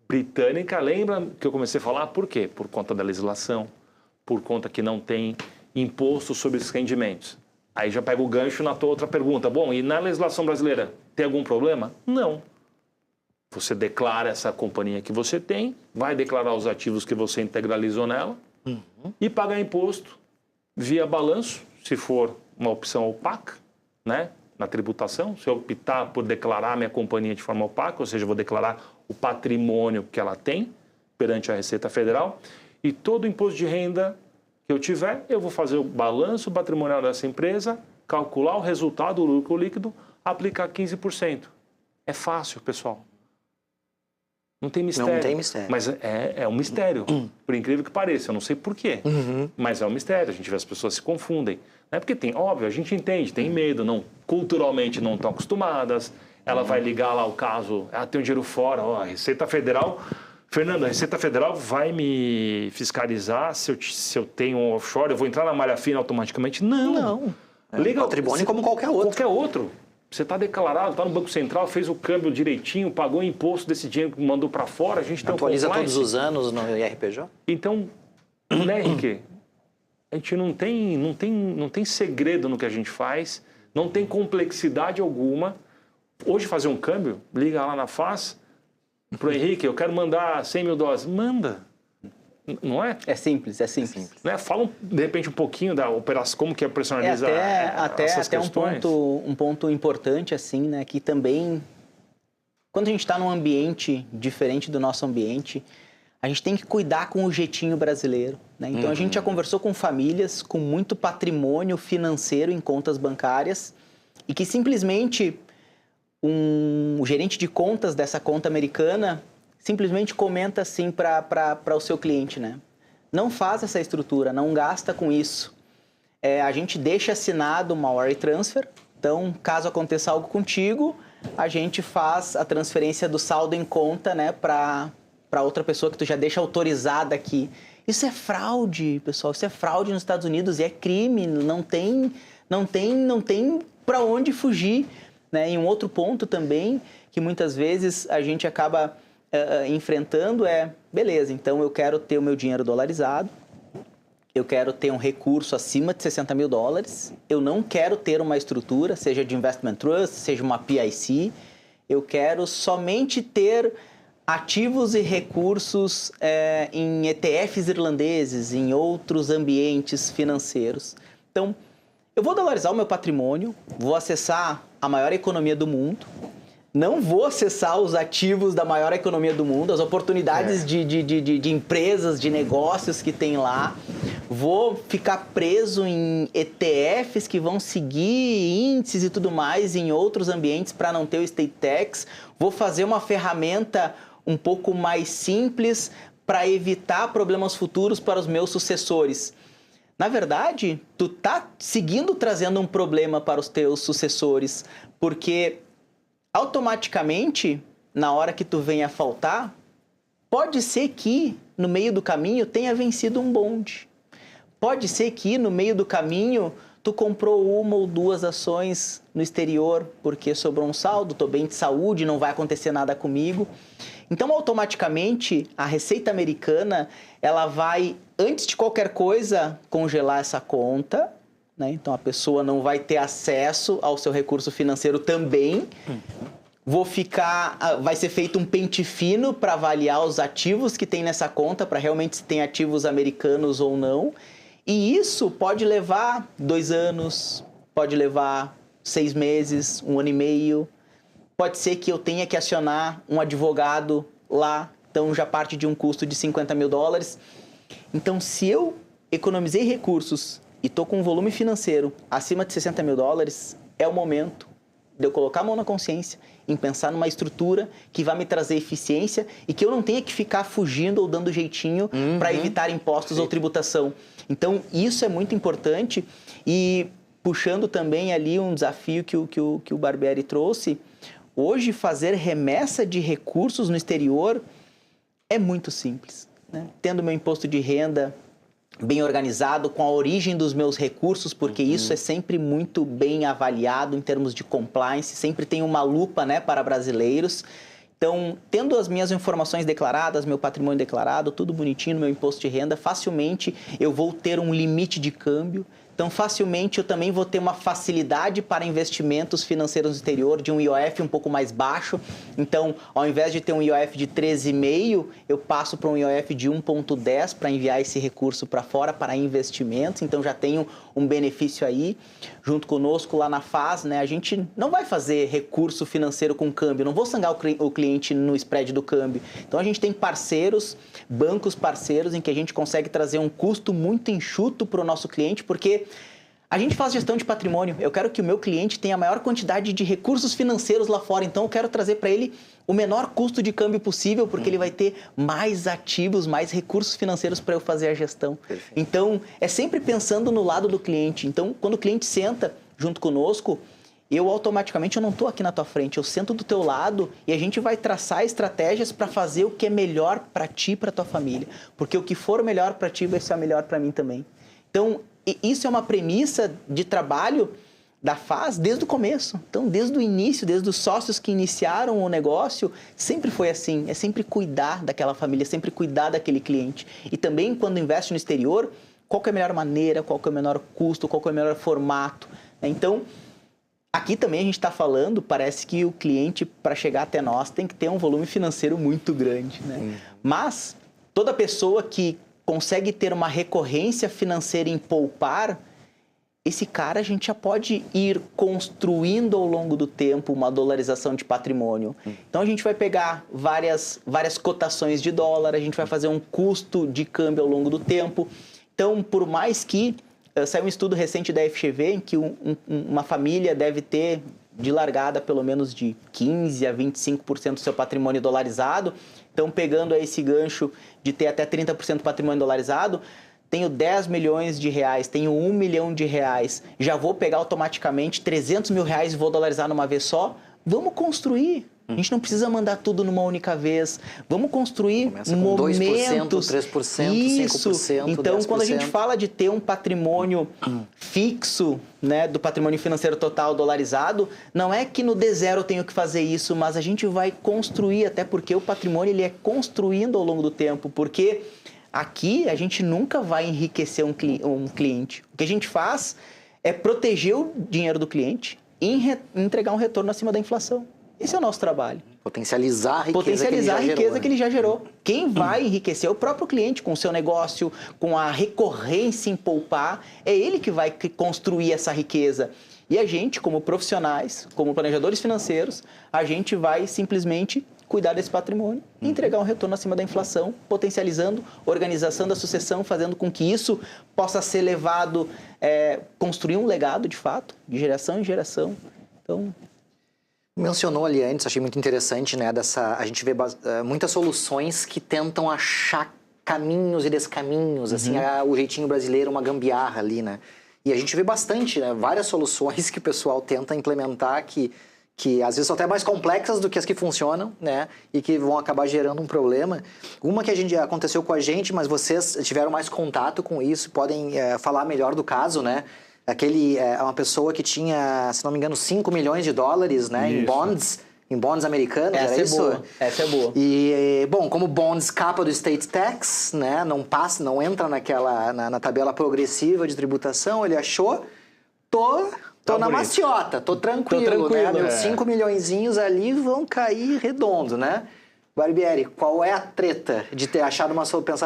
britânica. Lembra que eu comecei a falar? Por quê? Por conta da legislação, por conta que não tem imposto sobre esses rendimentos. Aí já pega o gancho na tua outra pergunta. Bom, e na legislação brasileira, tem algum problema? Não. Você declara essa companhia que você tem, vai declarar os ativos que você integralizou nela e pagar imposto via balanço, se for uma opção opaca, né? Na tributação. Se eu optar por declarar minha companhia de forma opaca, ou seja, eu vou declarar o patrimônio que ela tem perante a Receita Federal e todo o imposto de renda que eu tiver, eu vou fazer o balanço patrimonial dessa empresa, calcular o resultado, o lucro líquido, aplicar 15%. É fácil, pessoal. Não tem mistério. Não tem mistério. Mas é um mistério, por incrível que pareça. Eu não sei por quê, mas é um mistério. A gente vê as pessoas se confundem. Não é porque tem, óbvio, a gente entende, tem medo, culturalmente não estão acostumadas. Ela vai ligar lá o caso, tem um dinheiro fora, a Receita Federal... Fernando, a Receita Federal vai me fiscalizar se eu tenho um offshore, eu vou entrar na malha fina automaticamente? Não. Liga patrimônio como qualquer outro. Qualquer outro. Você está declarado, está no Banco Central, fez o câmbio direitinho, pagou o imposto desse dinheiro que mandou para fora, a gente tem um atualiza todos os anos no IRPJ? Então, né, Henrique? A gente não tem segredo no que a gente faz, não tem complexidade alguma. Hoje fazer um câmbio, liga lá na FAS, pro Henrique, eu quero mandar 100 mil dólares. Manda. Não é? É simples, é simples. Né? Fala, de repente, um pouquinho da operação, como que é personalizar essas até questões. um ponto importante, assim, né? Que também, quando a gente está num ambiente diferente do nosso ambiente, a gente tem que cuidar com o jeitinho brasileiro, né? Então, a gente já conversou com famílias com muito patrimônio financeiro em contas bancárias e que simplesmente o gerente de contas dessa conta americana simplesmente comenta assim para o seu cliente, né? Não faz essa estrutura, não gasta com isso. A gente deixa assinado uma wire transfer, então, caso aconteça algo contigo, a gente faz a transferência do saldo em conta, né, para outra pessoa que tu já deixa autorizada aqui. Isso é fraude, pessoal, isso é fraude nos Estados Unidos e é crime, não tem para onde fugir, né? E um outro ponto também que muitas vezes a gente acaba enfrentando beleza, então eu quero ter o meu dinheiro dolarizado, eu quero ter um recurso acima de $60 mil, eu não quero ter uma estrutura, seja de investment trust, seja uma PIC, eu quero somente ter ativos e recursos em ETFs irlandeses, em outros ambientes financeiros. Então, eu vou dolarizar o meu patrimônio, vou acessar a maior economia do mundo, não vou acessar os ativos da maior economia do mundo, as oportunidades de empresas, de negócios que tem lá. Vou ficar preso em ETFs que vão seguir índices e tudo mais em outros ambientes para não ter o estate tax. Vou fazer uma ferramenta um pouco mais simples para evitar problemas futuros para os meus sucessores. Na verdade, tu tá seguindo trazendo um problema para os teus sucessores, porque automaticamente, na hora que tu venha faltar, pode ser que no meio do caminho tenha vencido um bonde. Pode ser que no meio do caminho tu comprou uma ou duas ações no exterior porque sobrou um saldo, tô bem de saúde, não vai acontecer nada comigo. Então, automaticamente, a Receita Americana, ela vai, antes de qualquer coisa, congelar essa conta, né? Então, a pessoa não vai ter acesso ao seu recurso financeiro também. Vai ser feito um pente fino para avaliar os ativos que tem nessa conta, para realmente se tem ativos americanos ou não. E isso pode levar 2 anos, pode levar 6 meses, 1 ano e meio. Pode ser que eu tenha que acionar um advogado lá, então já parte de um custo de $50 mil. Então, se eu economizei recursos e estou com um volume financeiro acima de $60 mil, é o momento de eu colocar a mão na consciência em pensar numa estrutura que vai me trazer eficiência e que eu não tenha que ficar fugindo ou dando jeitinho para evitar impostos ou tributação. Então, isso é muito importante e puxando também ali um desafio que o Barbieri trouxe, hoje fazer remessa de recursos no exterior é muito simples, né? Tendo meu imposto de renda bem organizado, com a origem dos meus recursos, porque isso é sempre muito bem avaliado em termos de compliance, sempre tem uma lupa, né, para brasileiros. Então, tendo as minhas informações declaradas, meu patrimônio declarado, tudo bonitinho no meu imposto de renda, facilmente eu vou ter um limite de câmbio. Então, facilmente eu também vou ter uma facilidade para investimentos financeiros no exterior, de um IOF um pouco mais baixo. Então, ao invés de ter um IOF de 13,5, eu passo para um IOF de 1,10 para enviar esse recurso para fora para investimentos. Então, já tenho um benefício aí. Junto conosco lá na FAS, né, a gente não vai fazer recurso financeiro com câmbio, não vou sangar o cliente no spread do câmbio. Então, a gente tem parceiros, bancos parceiros, em que a gente consegue trazer um custo muito enxuto para o nosso cliente, porque a gente faz gestão de patrimônio. Eu quero que o meu cliente tenha a maior quantidade de recursos financeiros lá fora. Então, eu quero trazer para ele o menor custo de câmbio possível, porque ele vai ter mais ativos, mais recursos financeiros para eu fazer a gestão. Perfeito. Então, é sempre pensando no lado do cliente. Então, quando o cliente senta junto conosco, eu automaticamente não estou aqui na tua frente, eu sento do teu lado e a gente vai traçar estratégias para fazer o que é melhor para ti e para tua família. Porque o que for melhor para ti vai ser melhor para mim também. Então, isso é uma premissa de trabalho da FAS desde o começo. Então, desde o início, desde os sócios que iniciaram o negócio, sempre foi assim. É sempre cuidar daquela família, sempre cuidar daquele cliente. E também, quando investe no exterior, qual que é a melhor maneira, qual que é o menor custo, qual que é o melhor formato. Então, aqui também a gente está falando, parece que o cliente, para chegar até nós, tem que ter um volume financeiro muito grande, né? Mas toda pessoa que consegue ter uma recorrência financeira em poupar, esse cara a gente já pode ir construindo ao longo do tempo uma dolarização de patrimônio. Então a gente vai pegar várias cotações de dólar, a gente vai fazer um custo de câmbio ao longo do tempo. Então, por mais que saiu um estudo recente da FGV em que uma família deve ter de largada pelo menos de 15% a 25% do seu patrimônio dolarizado. Então, pegando esse gancho de ter até 30% do patrimônio dolarizado, tenho 10 milhões de reais, tenho 1 milhão de reais, já vou pegar automaticamente 300 mil reais e vou dolarizar numa vez só? Vamos construir. A gente não precisa mandar tudo numa única vez. Vamos construir Começa com momentos. 2%, 3%, Isso. 5%, Então, 10%. quando a gente fala de ter um patrimônio fixo, né, do patrimônio financeiro total dolarizado, não é que no D0 eu tenho que fazer isso, mas a gente vai construir, até porque o patrimônio ele é construindo ao longo do tempo, porque aqui a gente nunca vai enriquecer um cliente. O que a gente faz é proteger o dinheiro do cliente e entregar um retorno acima da inflação. Esse é o nosso trabalho. Potencializar a riqueza, que ele já gerou. Quem vai enriquecer é o próprio cliente com o seu negócio, com a recorrência em poupar. É ele que vai construir essa riqueza. E a gente, como profissionais, como planejadores financeiros, a gente vai simplesmente cuidar desse patrimônio e entregar um retorno acima da inflação, potencializando, organização da sucessão, fazendo com que isso possa ser levado, construir um legado, de fato, de geração em geração. Então... Mencionou ali antes, achei muito interessante, né? A gente vê muitas soluções que tentam achar caminhos e descaminhos, assim, o jeitinho brasileiro, uma gambiarra ali, né? E a gente vê bastante, né? Várias soluções que o pessoal tenta implementar que às vezes são até mais complexas do que as que funcionam, né? E que vão acabar gerando um problema. Uma que aconteceu com a gente, mas vocês tiveram mais contato com isso, podem falar melhor do caso, né? Uma pessoa que tinha, se não me engano, 5 milhões de dólares, né, em bonds americanos, era isso? Essa é boa. E, bom, como bonds capa do state tax, né, não entra na tabela progressiva de tributação, ele achou, tô na maciota, tô tranquilo, né, meus 5 milhõezinhos ali vão cair redondo, né? Barbieri, qual é a treta de ter pensar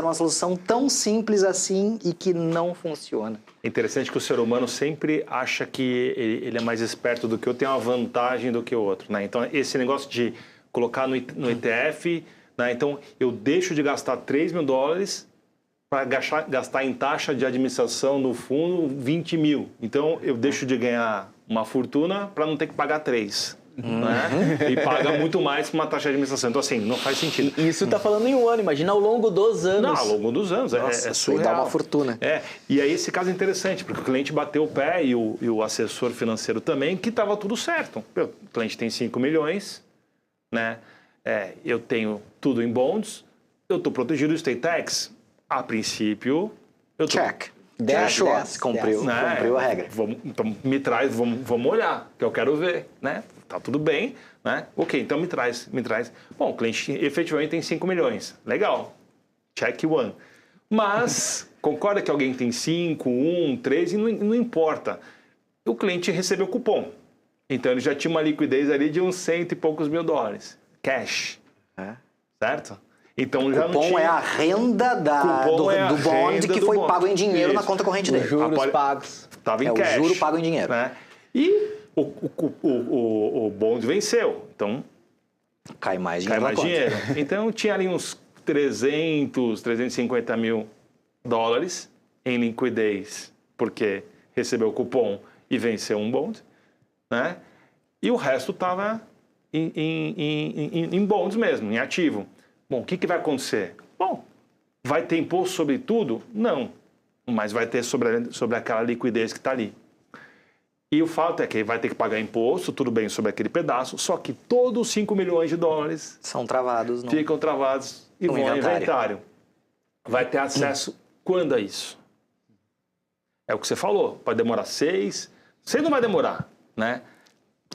numa solução tão simples assim e que não funciona? É interessante que o ser humano sempre acha que ele é mais esperto do que eu, tem uma vantagem do que o outro, né? Então, esse negócio de colocar no ETF, né? Então, eu deixo de gastar 3 mil dólares para gastar em taxa de administração no fundo 20 mil. Então, eu deixo de ganhar uma fortuna para não ter que pagar 3. Né? E paga muito mais que uma taxa de administração. Então, assim, não faz sentido. E isso está falando em um ano, imagina ao longo dos anos. Não, ao longo dos anos. Nossa, é surreal. dá uma fortuna. E aí esse caso é interessante, porque o cliente bateu o pé e o assessor financeiro também, que estava tudo certo. O cliente tem 5 milhões, né? Eu tenho tudo em bonds, eu estou protegido do state tax. A princípio, eu tô... Check. 10, cumpriu a regra. Então, me traz, vamos olhar, que eu quero ver, né? Tá tudo bem, né? Ok, então me traz. Bom, o cliente efetivamente tem 5 milhões. Legal. Check one. Mas, concorda que alguém tem 5, 1, 3, e não importa. O cliente recebeu cupom. Então, ele já tinha uma liquidez ali de uns 100 e poucos mil dólares. Cash. Certo? Então, já não tinha... é a renda do bond que foi pago em dinheiro na conta corrente dele. Os juros pagos. Estava em cash. O juro pago em dinheiro. Né? E o bond venceu. Então, cai mais dinheiro. Então, tinha ali uns 350 mil dólares em liquidez, porque recebeu o cupom e venceu um bond, né? E o resto estava em bonds mesmo, em ativo. Bom, o que vai acontecer? Bom, vai ter imposto sobre tudo? Não, mas vai ter sobre aquela liquidez que está ali. E o fato é que ele vai ter que pagar imposto, tudo bem, sobre aquele pedaço, só que todos os 5 milhões de dólares são travados, ficam travados e vão ao inventário. Vai ter acesso quando a isso? É o que você falou, pode demorar 6, 6 não vai demorar, né?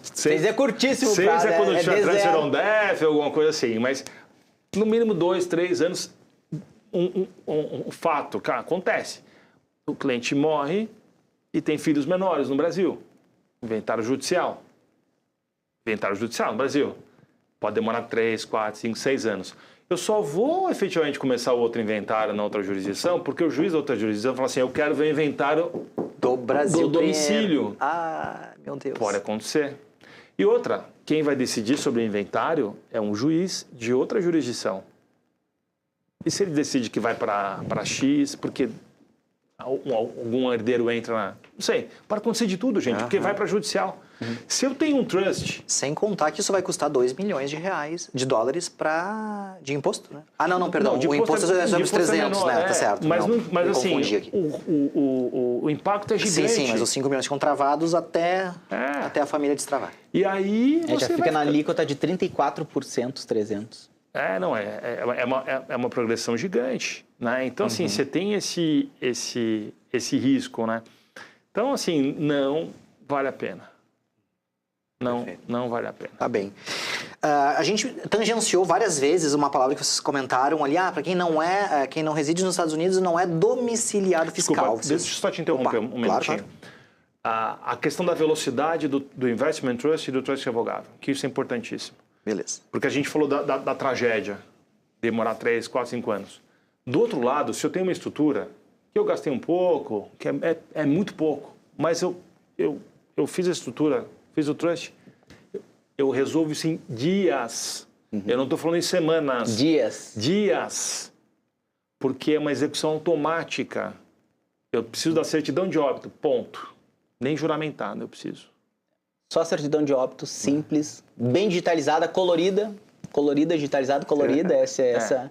6 é curtíssimo, 6 prazo, é quando tiver transfer on D0. death, alguma coisa assim, mas no mínimo 2, 3 anos, um fato, cara, acontece. O cliente morre e tem filhos menores no Brasil. Inventário judicial. Inventário judicial no Brasil. Pode demorar 3, 4, 5, 6 anos. eu só vou efetivamente começar o outro inventário na outra jurisdição porque o juiz da outra jurisdição fala assim, eu quero ver o inventário do Brasil. do domicílio. Ah, meu Deus. Pode acontecer. E outra, quem vai decidir sobre o inventário é um juiz de outra jurisdição. E se ele decide que vai para X, porque algum herdeiro entra na... Não sei, pode acontecer de tudo, gente, porque vai para judicial. Se eu tenho um trust... Sem contar que isso vai custar 2 milhões de dólares de imposto, né? Ah, não, perdão. de o imposto é sobre os 300, menor, né? Tá certo. Mas, não, mas assim, confundi aqui. o impacto é gigante. Sim, mas os 5 milhões ficam travados até a família destravar. E aí Já fica na alíquota de 34% os 300. É uma progressão gigante, né? Então, assim, você tem esse risco, né? Então, assim, não vale a pena. Não vale a pena. Tá bem. A gente tangenciou várias vezes uma palavra que vocês comentaram ali, para quem não reside nos Estados Unidos, não é domiciliado fiscal. Desculpa, deixa eu só te interromper um minutinho. Claro. A questão da velocidade do investment trust e do trust revogável, que isso é importantíssimo. Beleza. Porque a gente falou da tragédia, demorar 3, 4, 5 anos. Do outro lado, se eu tenho uma estrutura que eu gastei um pouco, que é muito pouco, mas eu fiz a estrutura, fiz o trust, eu resolvo isso em dias. Eu não estou falando em semanas. Dias. Porque é uma execução automática. Eu preciso da certidão de óbito, ponto. Nem juramentado eu preciso. Só certidão de óbito, simples, bem digitalizada, colorida, digitalizada, colorida, essa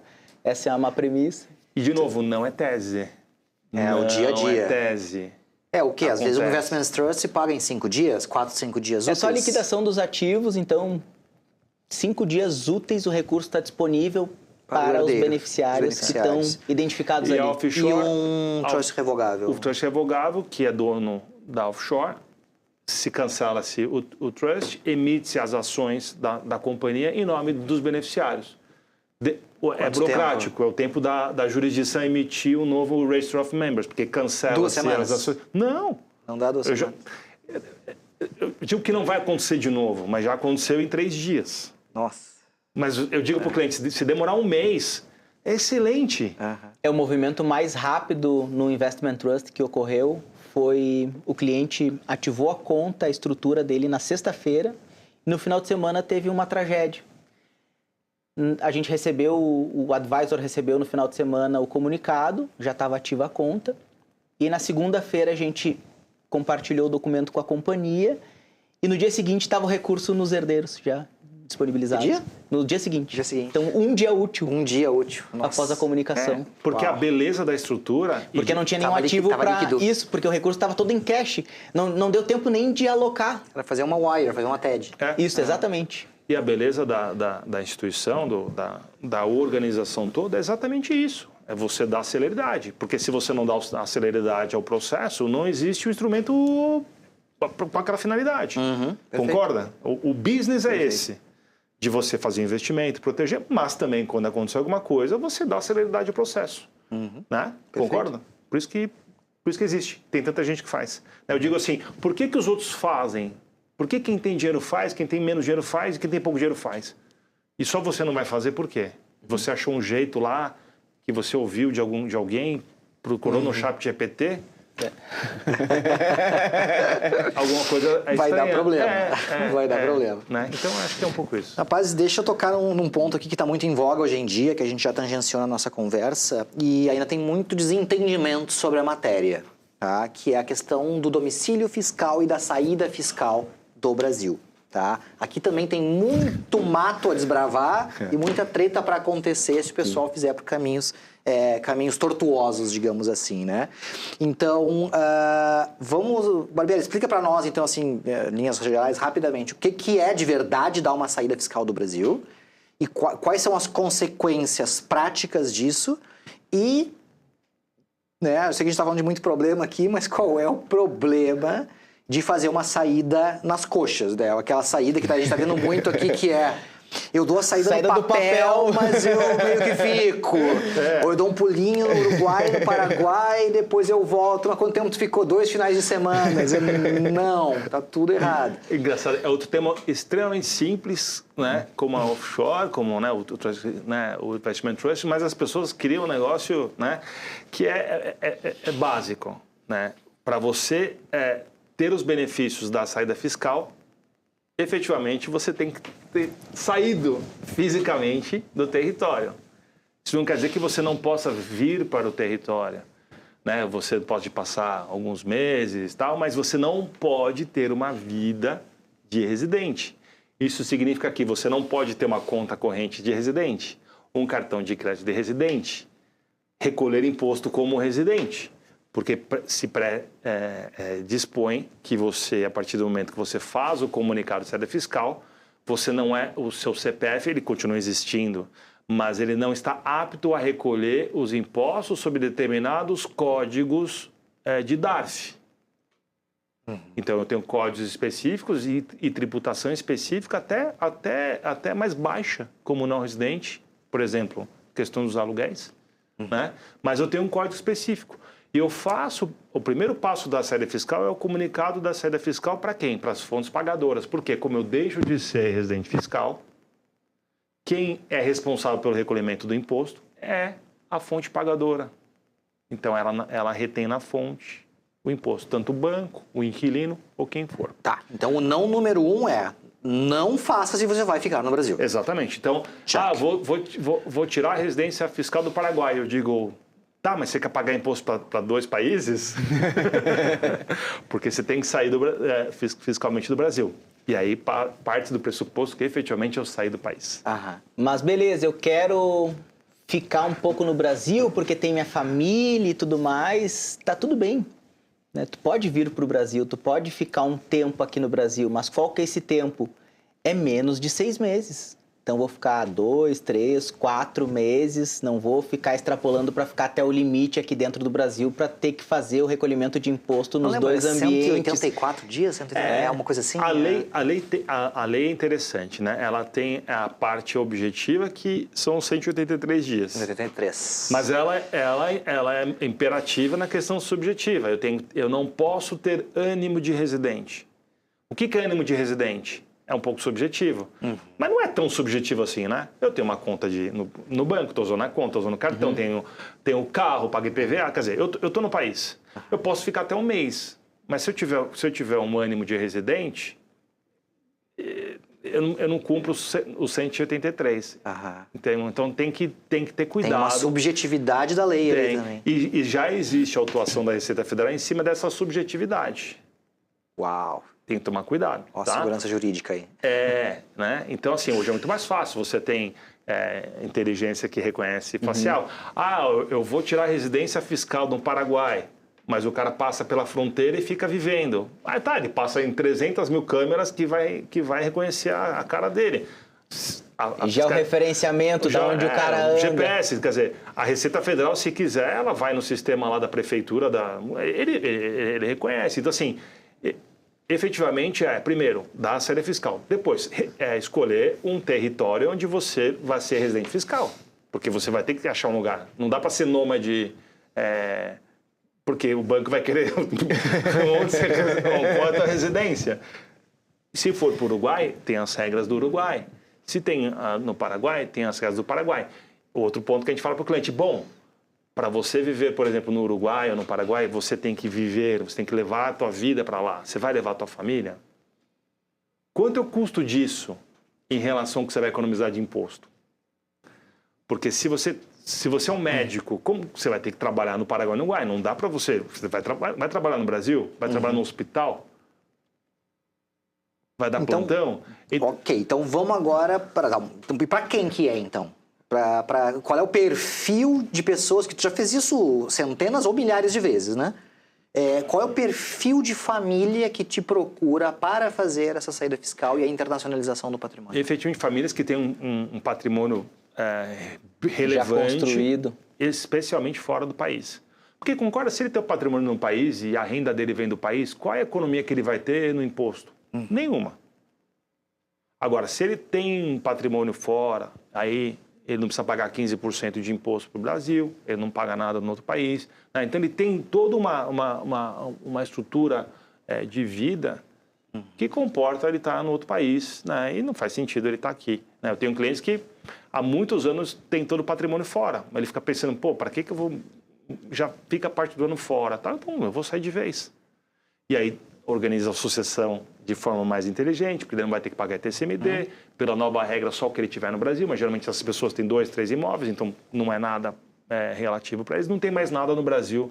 é uma premissa. E, de novo, não é tese. O dia a dia. Não é tese. É o quê? Às vezes o Investment Trust se paga em 5 dias, 4, 5 dias úteis. É só a liquidação dos ativos, então 5 dias úteis o recurso está disponível para os beneficiários que estão identificados ali. Offshore, e um trust revogável. O trust revogável, que é dono da offshore, se cancela-se o trust, emite-se as ações da companhia em nome dos beneficiários. É burocrático, é o tempo da jurisdição emitir um novo Register of Members, porque cancela-se as ações. Não dá 2 semanas. Eu digo que não vai acontecer de novo, mas já aconteceu em 3 dias. Nossa. Mas eu digo para o cliente, se demorar um mês, é excelente. É o movimento mais rápido no Investment Trust que ocorreu. Foi o cliente ativou a conta, a estrutura dele na sexta-feira, e no final de semana teve uma tragédia. A gente recebeu, o advisor recebeu no final de semana o comunicado, já estava ativa a conta, e na segunda-feira a gente compartilhou o documento com a companhia, e no dia seguinte estava o recurso nos herdeiros já disponibilizados. No dia seguinte. Então, um dia útil. Nossa. Após a comunicação. Porque a beleza da estrutura... Porque não tinha nenhum ativo para isso, porque o recurso estava todo em cash. Não deu tempo nem de alocar. Era fazer uma wire, fazer uma TED. Isso, exatamente. E a beleza da instituição, da organização toda, é exatamente isso. É você dar celeridade. Porque se você não dá a celeridade ao processo, não existe o instrumento para aquela finalidade. Concorda? O business é esse. De você fazer investimento, proteger, mas também, quando acontecer alguma coisa, você dá celeridade ao processo. Né? Concorda? Por isso que existe. Tem tanta gente que faz. Eu digo assim, por que os outros fazem? Por que quem tem dinheiro faz, quem tem menos dinheiro faz e quem tem pouco dinheiro faz? E só você não vai fazer por quê? Você achou um jeito lá que você ouviu de alguém, procurou no ChatGPT? Alguma coisa vai dar problema. Vai dar problema. Né? Então, acho que é um pouco isso. Rapaz, deixa eu tocar num ponto aqui que está muito em voga hoje em dia, que a gente já tangenciou na nossa conversa, e ainda tem muito desentendimento sobre a matéria, tá? Que é a questão do domicílio fiscal e da saída fiscal do Brasil. Tá? Aqui também tem muito mato a desbravar e muita treta para acontecer se o pessoal fizer por caminhos tortuosos, digamos assim, né? Então, Barbieri, explica para nós, então, assim, linhas gerais, rapidamente, o que é de verdade dar uma saída fiscal do Brasil e quais são as consequências práticas disso e, né, eu sei que a gente está falando de muito problema aqui, mas qual é o problema de fazer uma saída nas coxas, né? Aquela saída que a gente está vendo muito aqui, que é Eu dou a saída do papel, mas eu meio que fico. Ou eu dou um pulinho no Uruguai, no Paraguai, e depois eu volto. Mas quanto tempo tu ficou? 2 finais de semana? Não, tá tudo errado. Engraçado, é outro tema extremamente simples, né? Como a offshore, como né, o investment trust, mas as pessoas criam um negócio, né, que é básico, né? Para você ter os benefícios da saída fiscal, efetivamente você tem que ter saído fisicamente do território. Isso não quer dizer que você não possa vir para o território, né? Você pode passar alguns meses, tal, mas você não pode ter uma vida de residente. Isso significa que você não pode ter uma conta corrente de residente, um cartão de crédito de residente, recolher imposto como residente. Porque se dispõe que você, a partir do momento que você faz o comunicado de saída fiscal, você não é, o seu CPF, ele continua existindo, mas ele não está apto a recolher os impostos sobre determinados códigos de DARF. Então, eu tenho códigos específicos e tributação específica até mais baixa, como não residente, por exemplo, questão dos aluguéis, né? Mas eu tenho um código específico. E eu faço, o primeiro passo da saída fiscal é o comunicado da saída fiscal para quem? Para as fontes pagadoras. Porque como eu deixo de ser residente fiscal, quem é responsável pelo recolhimento do imposto é a fonte pagadora. Então ela retém na fonte o imposto, tanto o banco, o inquilino ou quem for. Tá, então o não número 1 é não faça se você vai ficar no Brasil. Exatamente. Então, vou tirar a residência fiscal do Paraguai. Eu digo... Tá, mas você quer pagar imposto para 2 países? Porque você tem que sair fiscalmente do Brasil. E aí parte do pressuposto que efetivamente eu saí do país. Aham. Mas beleza, eu quero ficar um pouco no Brasil porque tem minha família e tudo mais. Tá tudo bem, né? Tu pode vir para o Brasil, tu pode ficar um tempo aqui no Brasil, mas qual que é esse tempo? É menos de 6 meses. Então, vou ficar 2, 3, 4 meses, não vou ficar extrapolando para ficar até o limite aqui dentro do Brasil para ter que fazer o recolhimento de imposto nos dois ambientes. 184 dias? É uma coisa assim? A lei é interessante, né? Ela tem a parte objetiva que são 183 dias. 183. Mas ela é imperativa na questão subjetiva. Eu não posso ter ânimo de residente. O que é ânimo de residente? É um pouco subjetivo. Mas não é tão subjetivo assim, né? Eu tenho uma conta no banco, estou usando a conta, estou usando o cartão, tenho o carro, pago IPVA. Quer dizer, eu estou no país. Eu posso ficar até um mês. Mas se eu tiver um ânimo de residente, eu não cumpro os 183. Então tem que ter cuidado. Tem uma subjetividade da lei ali também. E já existe a atuação da Receita Federal em cima dessa subjetividade. Uau! Tem que tomar cuidado. Ó, tá? Segurança jurídica aí. Né? Então, assim, hoje é muito mais fácil. Você tem inteligência que reconhece facial. Eu vou tirar a residência fiscal no Paraguai, mas o cara passa pela fronteira e fica vivendo. Ele passa em 300 mil câmeras que vai reconhecer a cara dele. Já é o referenciamento de onde o cara anda. GPS, quer dizer, a Receita Federal, se quiser, ela vai no sistema lá da prefeitura, ele reconhece. Então, assim... Efetivamente primeiro, dar a saída fiscal. Depois, escolher um território onde você vai ser residente fiscal. Porque você vai ter que achar um lugar. Não dá para ser nômade, porque o banco vai querer onde você pode a residência. Se for para o Uruguai, tem as regras do Uruguai. Se tem no Paraguai, tem as regras do Paraguai. Outro ponto que a gente fala para o cliente, para você viver, por exemplo, no Uruguai ou no Paraguai, você tem que levar a tua vida para lá. Você vai levar a tua família? Quanto é o custo disso em relação ao que você vai economizar de imposto? Porque se você é um médico, como você vai ter que trabalhar no Paraguai ou no Uruguai? Não dá para você. Você vai trabalhar no Brasil? Vai trabalhar no hospital? Vai dar plantão? Ok, então vamos agora para quem que é, então? Qual é o perfil de pessoas que tu já fez isso centenas ou milhares de vezes, né? Qual é o perfil de família que te procura para fazer essa saída fiscal e a internacionalização do patrimônio? Efetivamente, famílias que têm um patrimônio relevante, já construído, especialmente fora do país. Porque concorda, se ele tem o patrimônio no país e a renda dele vem do país, qual é a economia que ele vai ter no imposto? Nenhuma. Agora, se ele tem um patrimônio fora, aí ele não precisa pagar 15% de imposto para o Brasil, ele não paga nada no outro país, né? Então ele tem toda uma estrutura de vida que comporta ele estar no outro país, né? E não faz sentido ele estar aqui, né? Eu tenho clientes que há muitos anos têm todo o patrimônio fora, mas ele fica pensando, pô, para que eu vou... Já fica parte do ano fora, tá? Então eu vou sair de vez. E aí organiza a sucessão de forma mais inteligente, porque ele não vai ter que pagar TCMD, pela nova regra só o que ele tiver no Brasil, mas geralmente essas pessoas têm 2, 3 imóveis, então não é nada relativo para eles, não tem mais nada no Brasil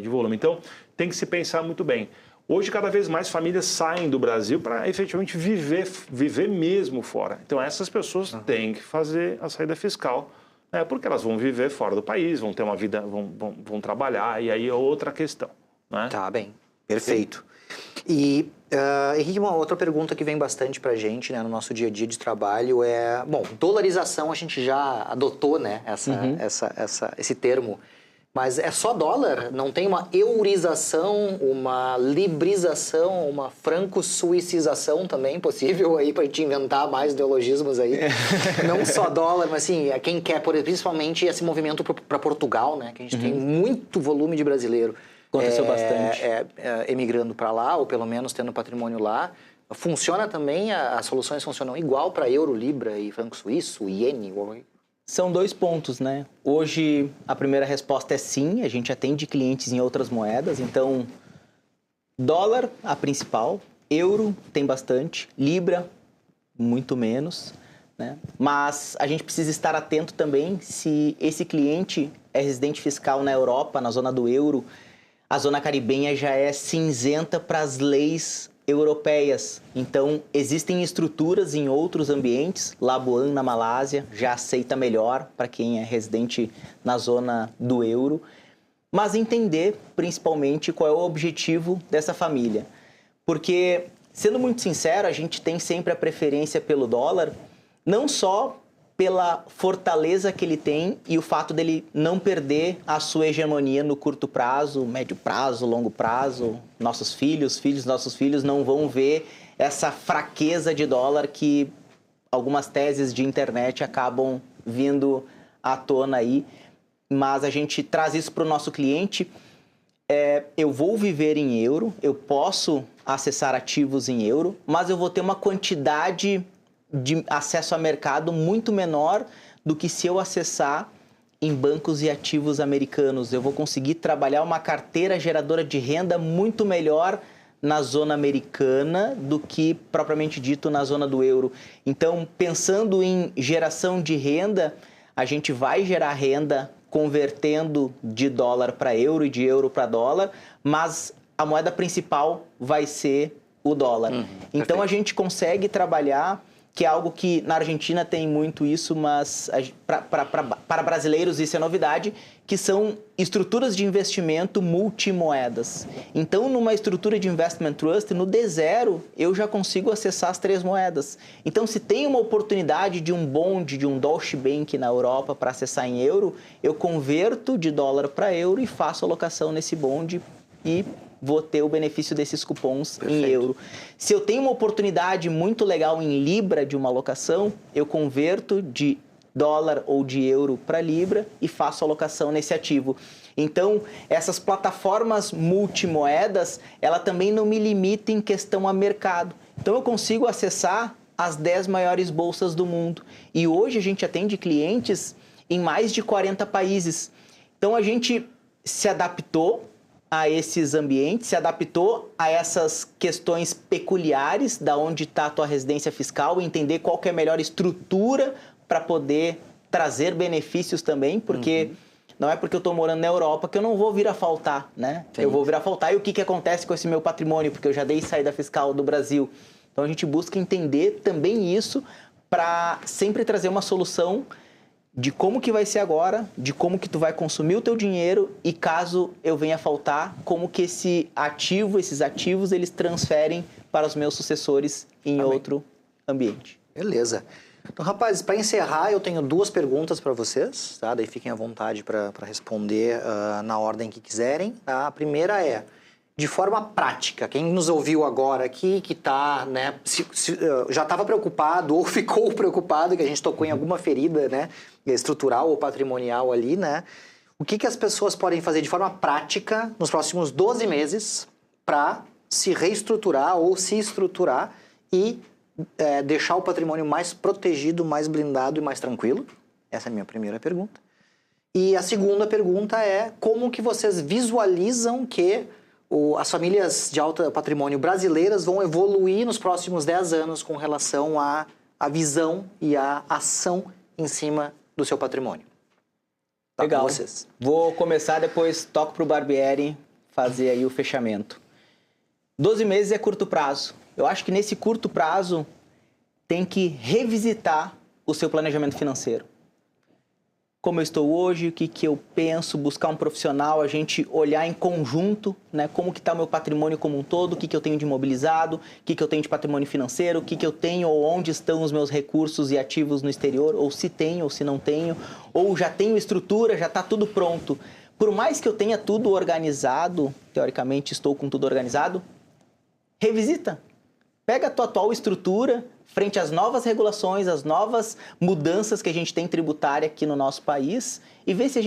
de volume. Então tem que se pensar muito bem. Hoje, cada vez mais famílias saem do Brasil para efetivamente viver mesmo fora. Então essas pessoas têm que fazer a saída fiscal, porque elas vão viver fora do país, vão ter uma vida, vão trabalhar, e aí é outra questão. Né? Tá bem, perfeito. E, Henrique, uma outra pergunta que vem bastante pra gente, né, no nosso dia a dia de trabalho é... Bom, dolarização a gente já adotou, né, esse termo, mas é só dólar? Não tem uma eurização, uma librização, uma franco-suicização também possível aí pra gente inventar mais neologismos aí? Não só dólar, mas assim, quem quer, principalmente esse movimento para Portugal, né, que a gente tem muito volume de brasileiro. Aconteceu bastante. Emigrando para lá, ou pelo menos tendo patrimônio lá. Funciona também, as soluções funcionam igual para euro, libra e franco suíço, iene? São 2 pontos, né? Hoje, a primeira resposta é sim, a gente atende clientes em outras moedas. Então, dólar, a principal. Euro, tem bastante. Libra, muito menos. Né? Mas a gente precisa estar atento também se esse cliente é residente fiscal na Europa, na zona do euro. A zona caribenha já é cinzenta para as leis europeias. Então, existem estruturas em outros ambientes. Labuan, na Malásia, já aceita melhor para quem é residente na zona do euro. Mas entender, principalmente, qual é o objetivo dessa família. Porque, sendo muito sincero, a gente tem sempre a preferência pelo dólar, não só pela fortaleza que ele tem e o fato dele não perder a sua hegemonia no curto prazo, médio prazo, longo prazo. Nossos filhos não vão ver essa fraqueza de dólar que algumas teses de internet acabam vindo à tona aí. Mas a gente traz isso para o nosso cliente. Eu vou viver em euro, eu posso acessar ativos em euro, mas eu vou ter uma quantidade de acesso a mercado muito menor do que se eu acessar em bancos e ativos americanos. Eu vou conseguir trabalhar uma carteira geradora de renda muito melhor na zona americana do que, propriamente dito, na zona do euro. Então, pensando em geração de renda, a gente vai gerar renda convertendo de dólar para euro e de euro para dólar, mas a moeda principal vai ser o dólar. Então, perfeito. A gente consegue trabalhar, que é algo que na Argentina tem muito isso, mas para brasileiros isso é novidade, que são estruturas de investimento multimoedas. Então, numa estrutura de investment trust, no D0, eu já consigo acessar as 3 moedas. Então, se tem uma oportunidade de um bond, de um Deutsche Bank na Europa para acessar em euro, eu converto de dólar para euro e faço alocação nesse bond e vou ter o benefício desses cupons em euro. Se eu tenho uma oportunidade muito legal em libra de uma alocação, eu converto de dólar ou de euro para libra e faço alocação nesse ativo. Então, essas plataformas multimoedas, ela também não me limita em questão a mercado. Então, eu consigo acessar as 10 maiores bolsas do mundo. E hoje a gente atende clientes em mais de 40 países. Então, a gente se adaptou a esses ambientes, se adaptou a essas questões peculiares da onde está a tua residência fiscal, entender qual que é a melhor estrutura para poder trazer benefícios também, porque não é porque eu estou morando na Europa que eu não vou vir a faltar, né? Sim. Eu vou vir a faltar. E o que acontece com esse meu patrimônio? Porque eu já dei saída fiscal do Brasil. Então a gente busca entender também isso para sempre trazer uma solução de como que vai ser agora, de como que tu vai consumir o teu dinheiro e caso eu venha faltar, como que esses ativos, eles transferem para os meus sucessores em outro ambiente. Beleza. Então, rapazes, para encerrar, eu tenho 2 perguntas para vocês, tá? Daí fiquem à vontade para responder na ordem que quiserem. Tá? A primeira é, de forma prática, quem nos ouviu agora aqui, que está, né, já estava preocupado ou ficou preocupado, que a gente tocou em alguma ferida, né, estrutural ou patrimonial ali, né, o que as pessoas podem fazer de forma prática nos próximos 12 meses para se reestruturar ou se estruturar e deixar o patrimônio mais protegido, mais blindado e mais tranquilo? Essa é a minha primeira pergunta. E a segunda pergunta é como que vocês visualizam que as famílias de alto patrimônio brasileiras vão evoluir nos próximos 10 anos com relação à visão e à ação em cima do seu patrimônio. Tá. Legal. Com vocês. Vou começar, depois toco para o Barbieri fazer aí o fechamento. 12 meses é curto prazo. Eu acho que nesse curto prazo tem que revisitar o seu planejamento financeiro. Como eu estou hoje, o que eu penso, buscar um profissional, a gente olhar em conjunto, né, como que está o meu patrimônio como um todo, o que eu tenho de imobilizado, o que eu tenho de patrimônio financeiro, o que eu tenho ou onde estão os meus recursos e ativos no exterior, ou se tenho ou se não tenho, ou já tenho estrutura, já está tudo pronto. Por mais que eu tenha tudo organizado, teoricamente estou com tudo organizado, revisita. Pega a tua atual estrutura frente às novas regulações, às novas mudanças que a gente tem tributária aqui no nosso país e vê se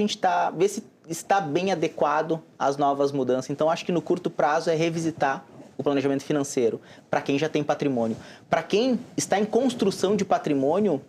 está bem adequado às novas mudanças. Então, acho que no curto prazo é revisitar o planejamento financeiro para quem já tem patrimônio. Para quem está em construção de patrimônio,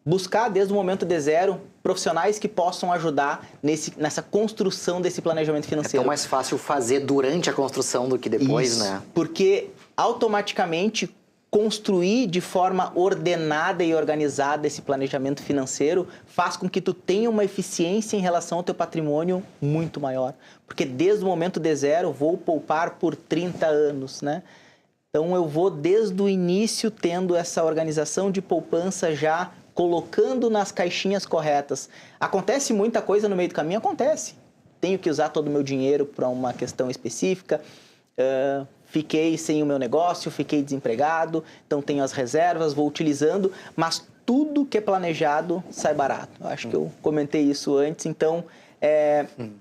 buscar desde o momento de zero profissionais que possam ajudar nessa construção desse planejamento financeiro. É tão mais fácil fazer durante a construção do que depois, Isso, né? Porque automaticamente construir de forma ordenada e organizada esse planejamento financeiro faz com que tu tenha uma eficiência em relação ao teu patrimônio muito maior. Porque desde o momento de zero, vou poupar por 30 anos, né? Então, eu vou desde o início tendo essa organização de poupança já colocando nas caixinhas corretas. Acontece muita coisa no meio do caminho? Acontece. Tenho que usar todo o meu dinheiro para uma questão específica. Fiquei sem o meu negócio, fiquei desempregado, então tenho as reservas, vou utilizando, mas tudo que é planejado sai barato. Eu acho que eu comentei isso antes, então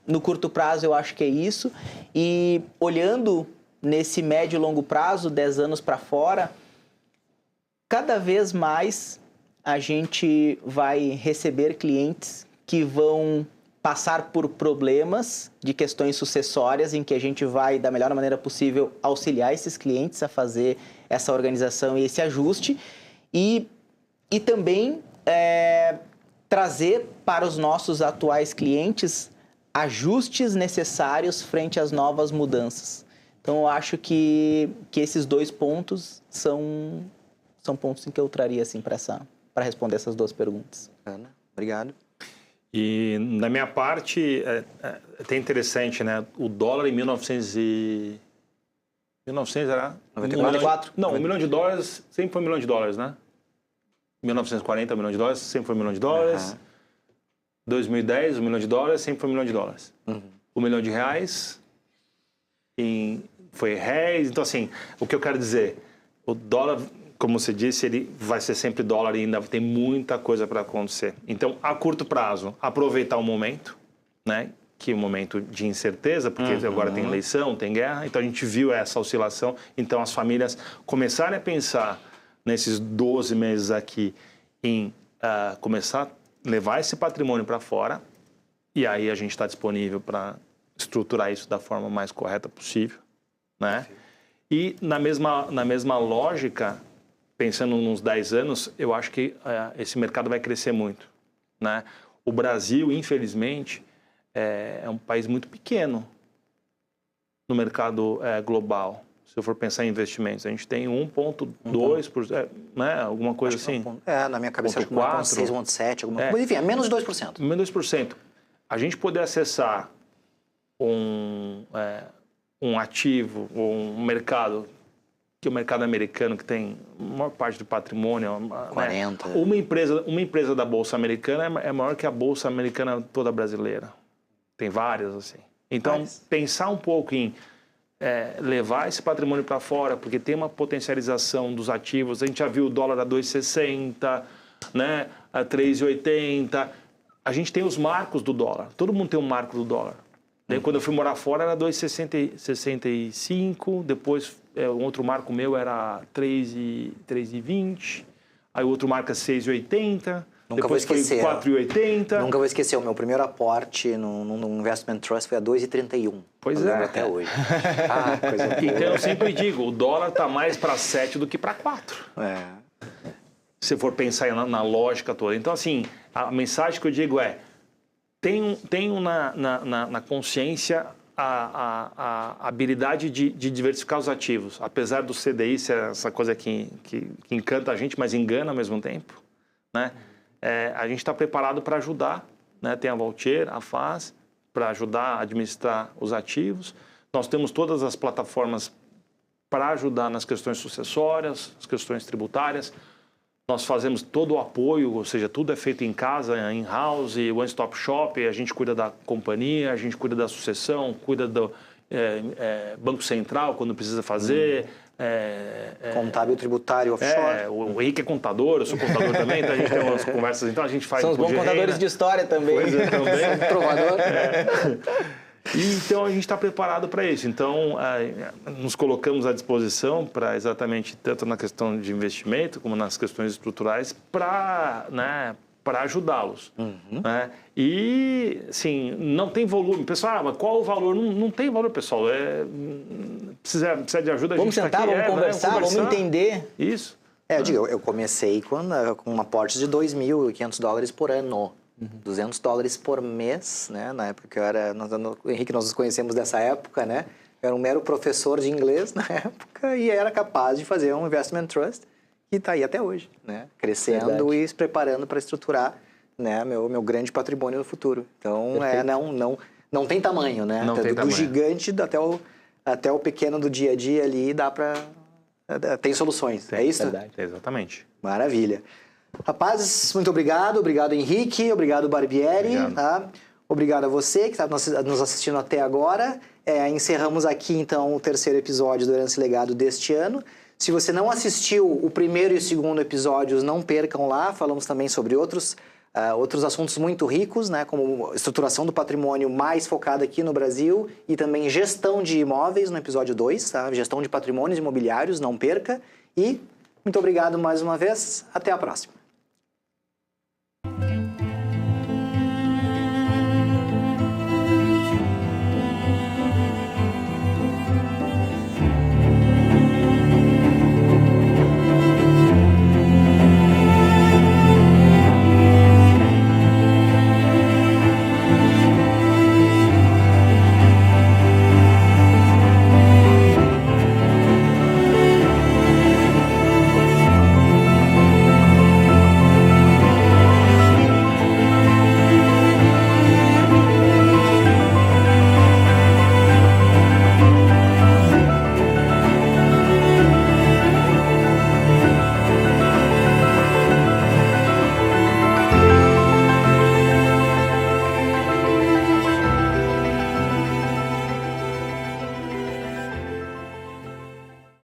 no curto prazo eu acho que é isso. E olhando nesse médio e longo prazo, 10 anos para fora, cada vez mais a gente vai receber clientes que vão passar por problemas de questões sucessórias em que a gente vai, da melhor maneira possível, auxiliar esses clientes a fazer essa organização e esse ajuste e também trazer para os nossos atuais clientes ajustes necessários frente às novas mudanças. Então, eu acho que esses dois pontos são pontos em que eu traria assim, para responder essas duas perguntas. Ana, obrigado. E da minha parte, é até interessante, né? O dólar em 1900 era? 94? Não, $1 milhão sempre foi $1 milhão, né? 1940, $1 milhão sempre foi $1 milhão. 2010, $1 milhão sempre foi $1 milhão. Uhum. $1 milhão foi réis. Então, assim, o que eu quero dizer, o dólar, como você disse, ele vai ser sempre dólar e ainda tem muita coisa para acontecer. Então, a curto prazo, aproveitar o momento, né? Que é um momento de incerteza, porque agora tem eleição, tem guerra. Então, a gente viu essa oscilação. Então, as famílias começarem a pensar nesses 12 meses aqui em começar a levar esse patrimônio para fora. E aí, a gente está disponível para estruturar isso da forma mais correta possível, né? E na mesma lógica, pensando nos 10 anos, eu acho que esse mercado vai crescer muito, né? O Brasil, infelizmente, é um país muito pequeno no mercado global. Se eu for pensar em investimentos, a gente tem 1,2%, né? Alguma coisa assim. Na minha cabeça, acho que 1,6, 1,7, alguma coisa. Enfim, é menos de 2%. Menos de 2%. A gente poder acessar um ativo ou um mercado, que é o mercado americano, que tem a maior parte do patrimônio... 40%. Né? Uma empresa da Bolsa Americana é maior que a Bolsa Americana toda brasileira. Tem várias, assim. Então, pensar um pouco em levar esse patrimônio para fora, porque tem uma potencialização dos ativos. A gente já viu o dólar a 2,60, né? A 3,80. A gente tem os marcos do dólar. Todo mundo tem um marco do dólar. Daí, quando eu fui morar fora, era 2,65. Depois, um outro marco meu era 3,20. Aí, o outro marca 6,80. Nunca vou esquecer. 4,80. Nunca vou esquecer. O meu primeiro aporte no Investment Trust foi a 2,31. Pois eu é. lembro até hoje. Coisa boa. Então, eu sempre digo, o dólar está mais para 7 do que para 4. Se for pensar na lógica toda. Então, assim, a mensagem que eu digo é, tenham na consciência a habilidade de diversificar os ativos. Apesar do CDI ser essa coisa que encanta a gente, mas engana ao mesmo tempo, né? A gente está preparado para ajudar, né? Tem a Valtier, a FAS, para ajudar a administrar os ativos. Nós temos todas as plataformas para ajudar nas questões sucessórias, as questões tributárias. Nós fazemos todo o apoio, ou seja, tudo é feito em casa, in-house, one-stop shop, a gente cuida da companhia, a gente cuida da sucessão, cuida do Banco Central quando precisa fazer. Contábil tributário offshore. O Henrique é contador, eu sou contador também, então a gente tem umas conversas, então a gente faz... São os bons contadores de história também. Pois é, também. Provador. E, então a gente está preparado para isso. Então nos colocamos à disposição para exatamente tanto na questão de investimento como nas questões estruturais para ajudá-los. Né? E, assim, não tem volume. Pessoal, mas qual o valor? Não tem valor, pessoal. Precisa de ajuda, vamos a gente sentar, tá aqui, vamos conversar, vamos entender. Isso. Eu comecei com um aporte de $2.500 por ano. $200 por mês, né? Na época que eu era... Henrique, nós nos conhecemos dessa época, né? Eu era um mero professor de inglês na época e era capaz de fazer um investment trust e está aí até hoje, né? Crescendo. Verdade. E se preparando para estruturar, né? meu grande patrimônio no futuro. Então, não tem tamanho, né? Não tem tamanho. Do gigante até o pequeno do dia a dia ali dá para... Tem soluções, é isso? Verdade. Exatamente. Maravilha. Rapazes, muito obrigado. Obrigado, Henrique. Obrigado, Barbieri. Obrigado. Tá? Obrigado a você que está nos assistindo até agora. Encerramos aqui, então, o terceiro episódio do Herança e Legado deste ano. Se você não assistiu o primeiro e o segundo episódios, não percam lá. Falamos também sobre outros assuntos muito ricos, né? Como estruturação do patrimônio mais focada aqui no Brasil e também gestão de imóveis no episódio 2, tá? Gestão de patrimônios imobiliários, não perca. E muito obrigado mais uma vez. Até a próxima.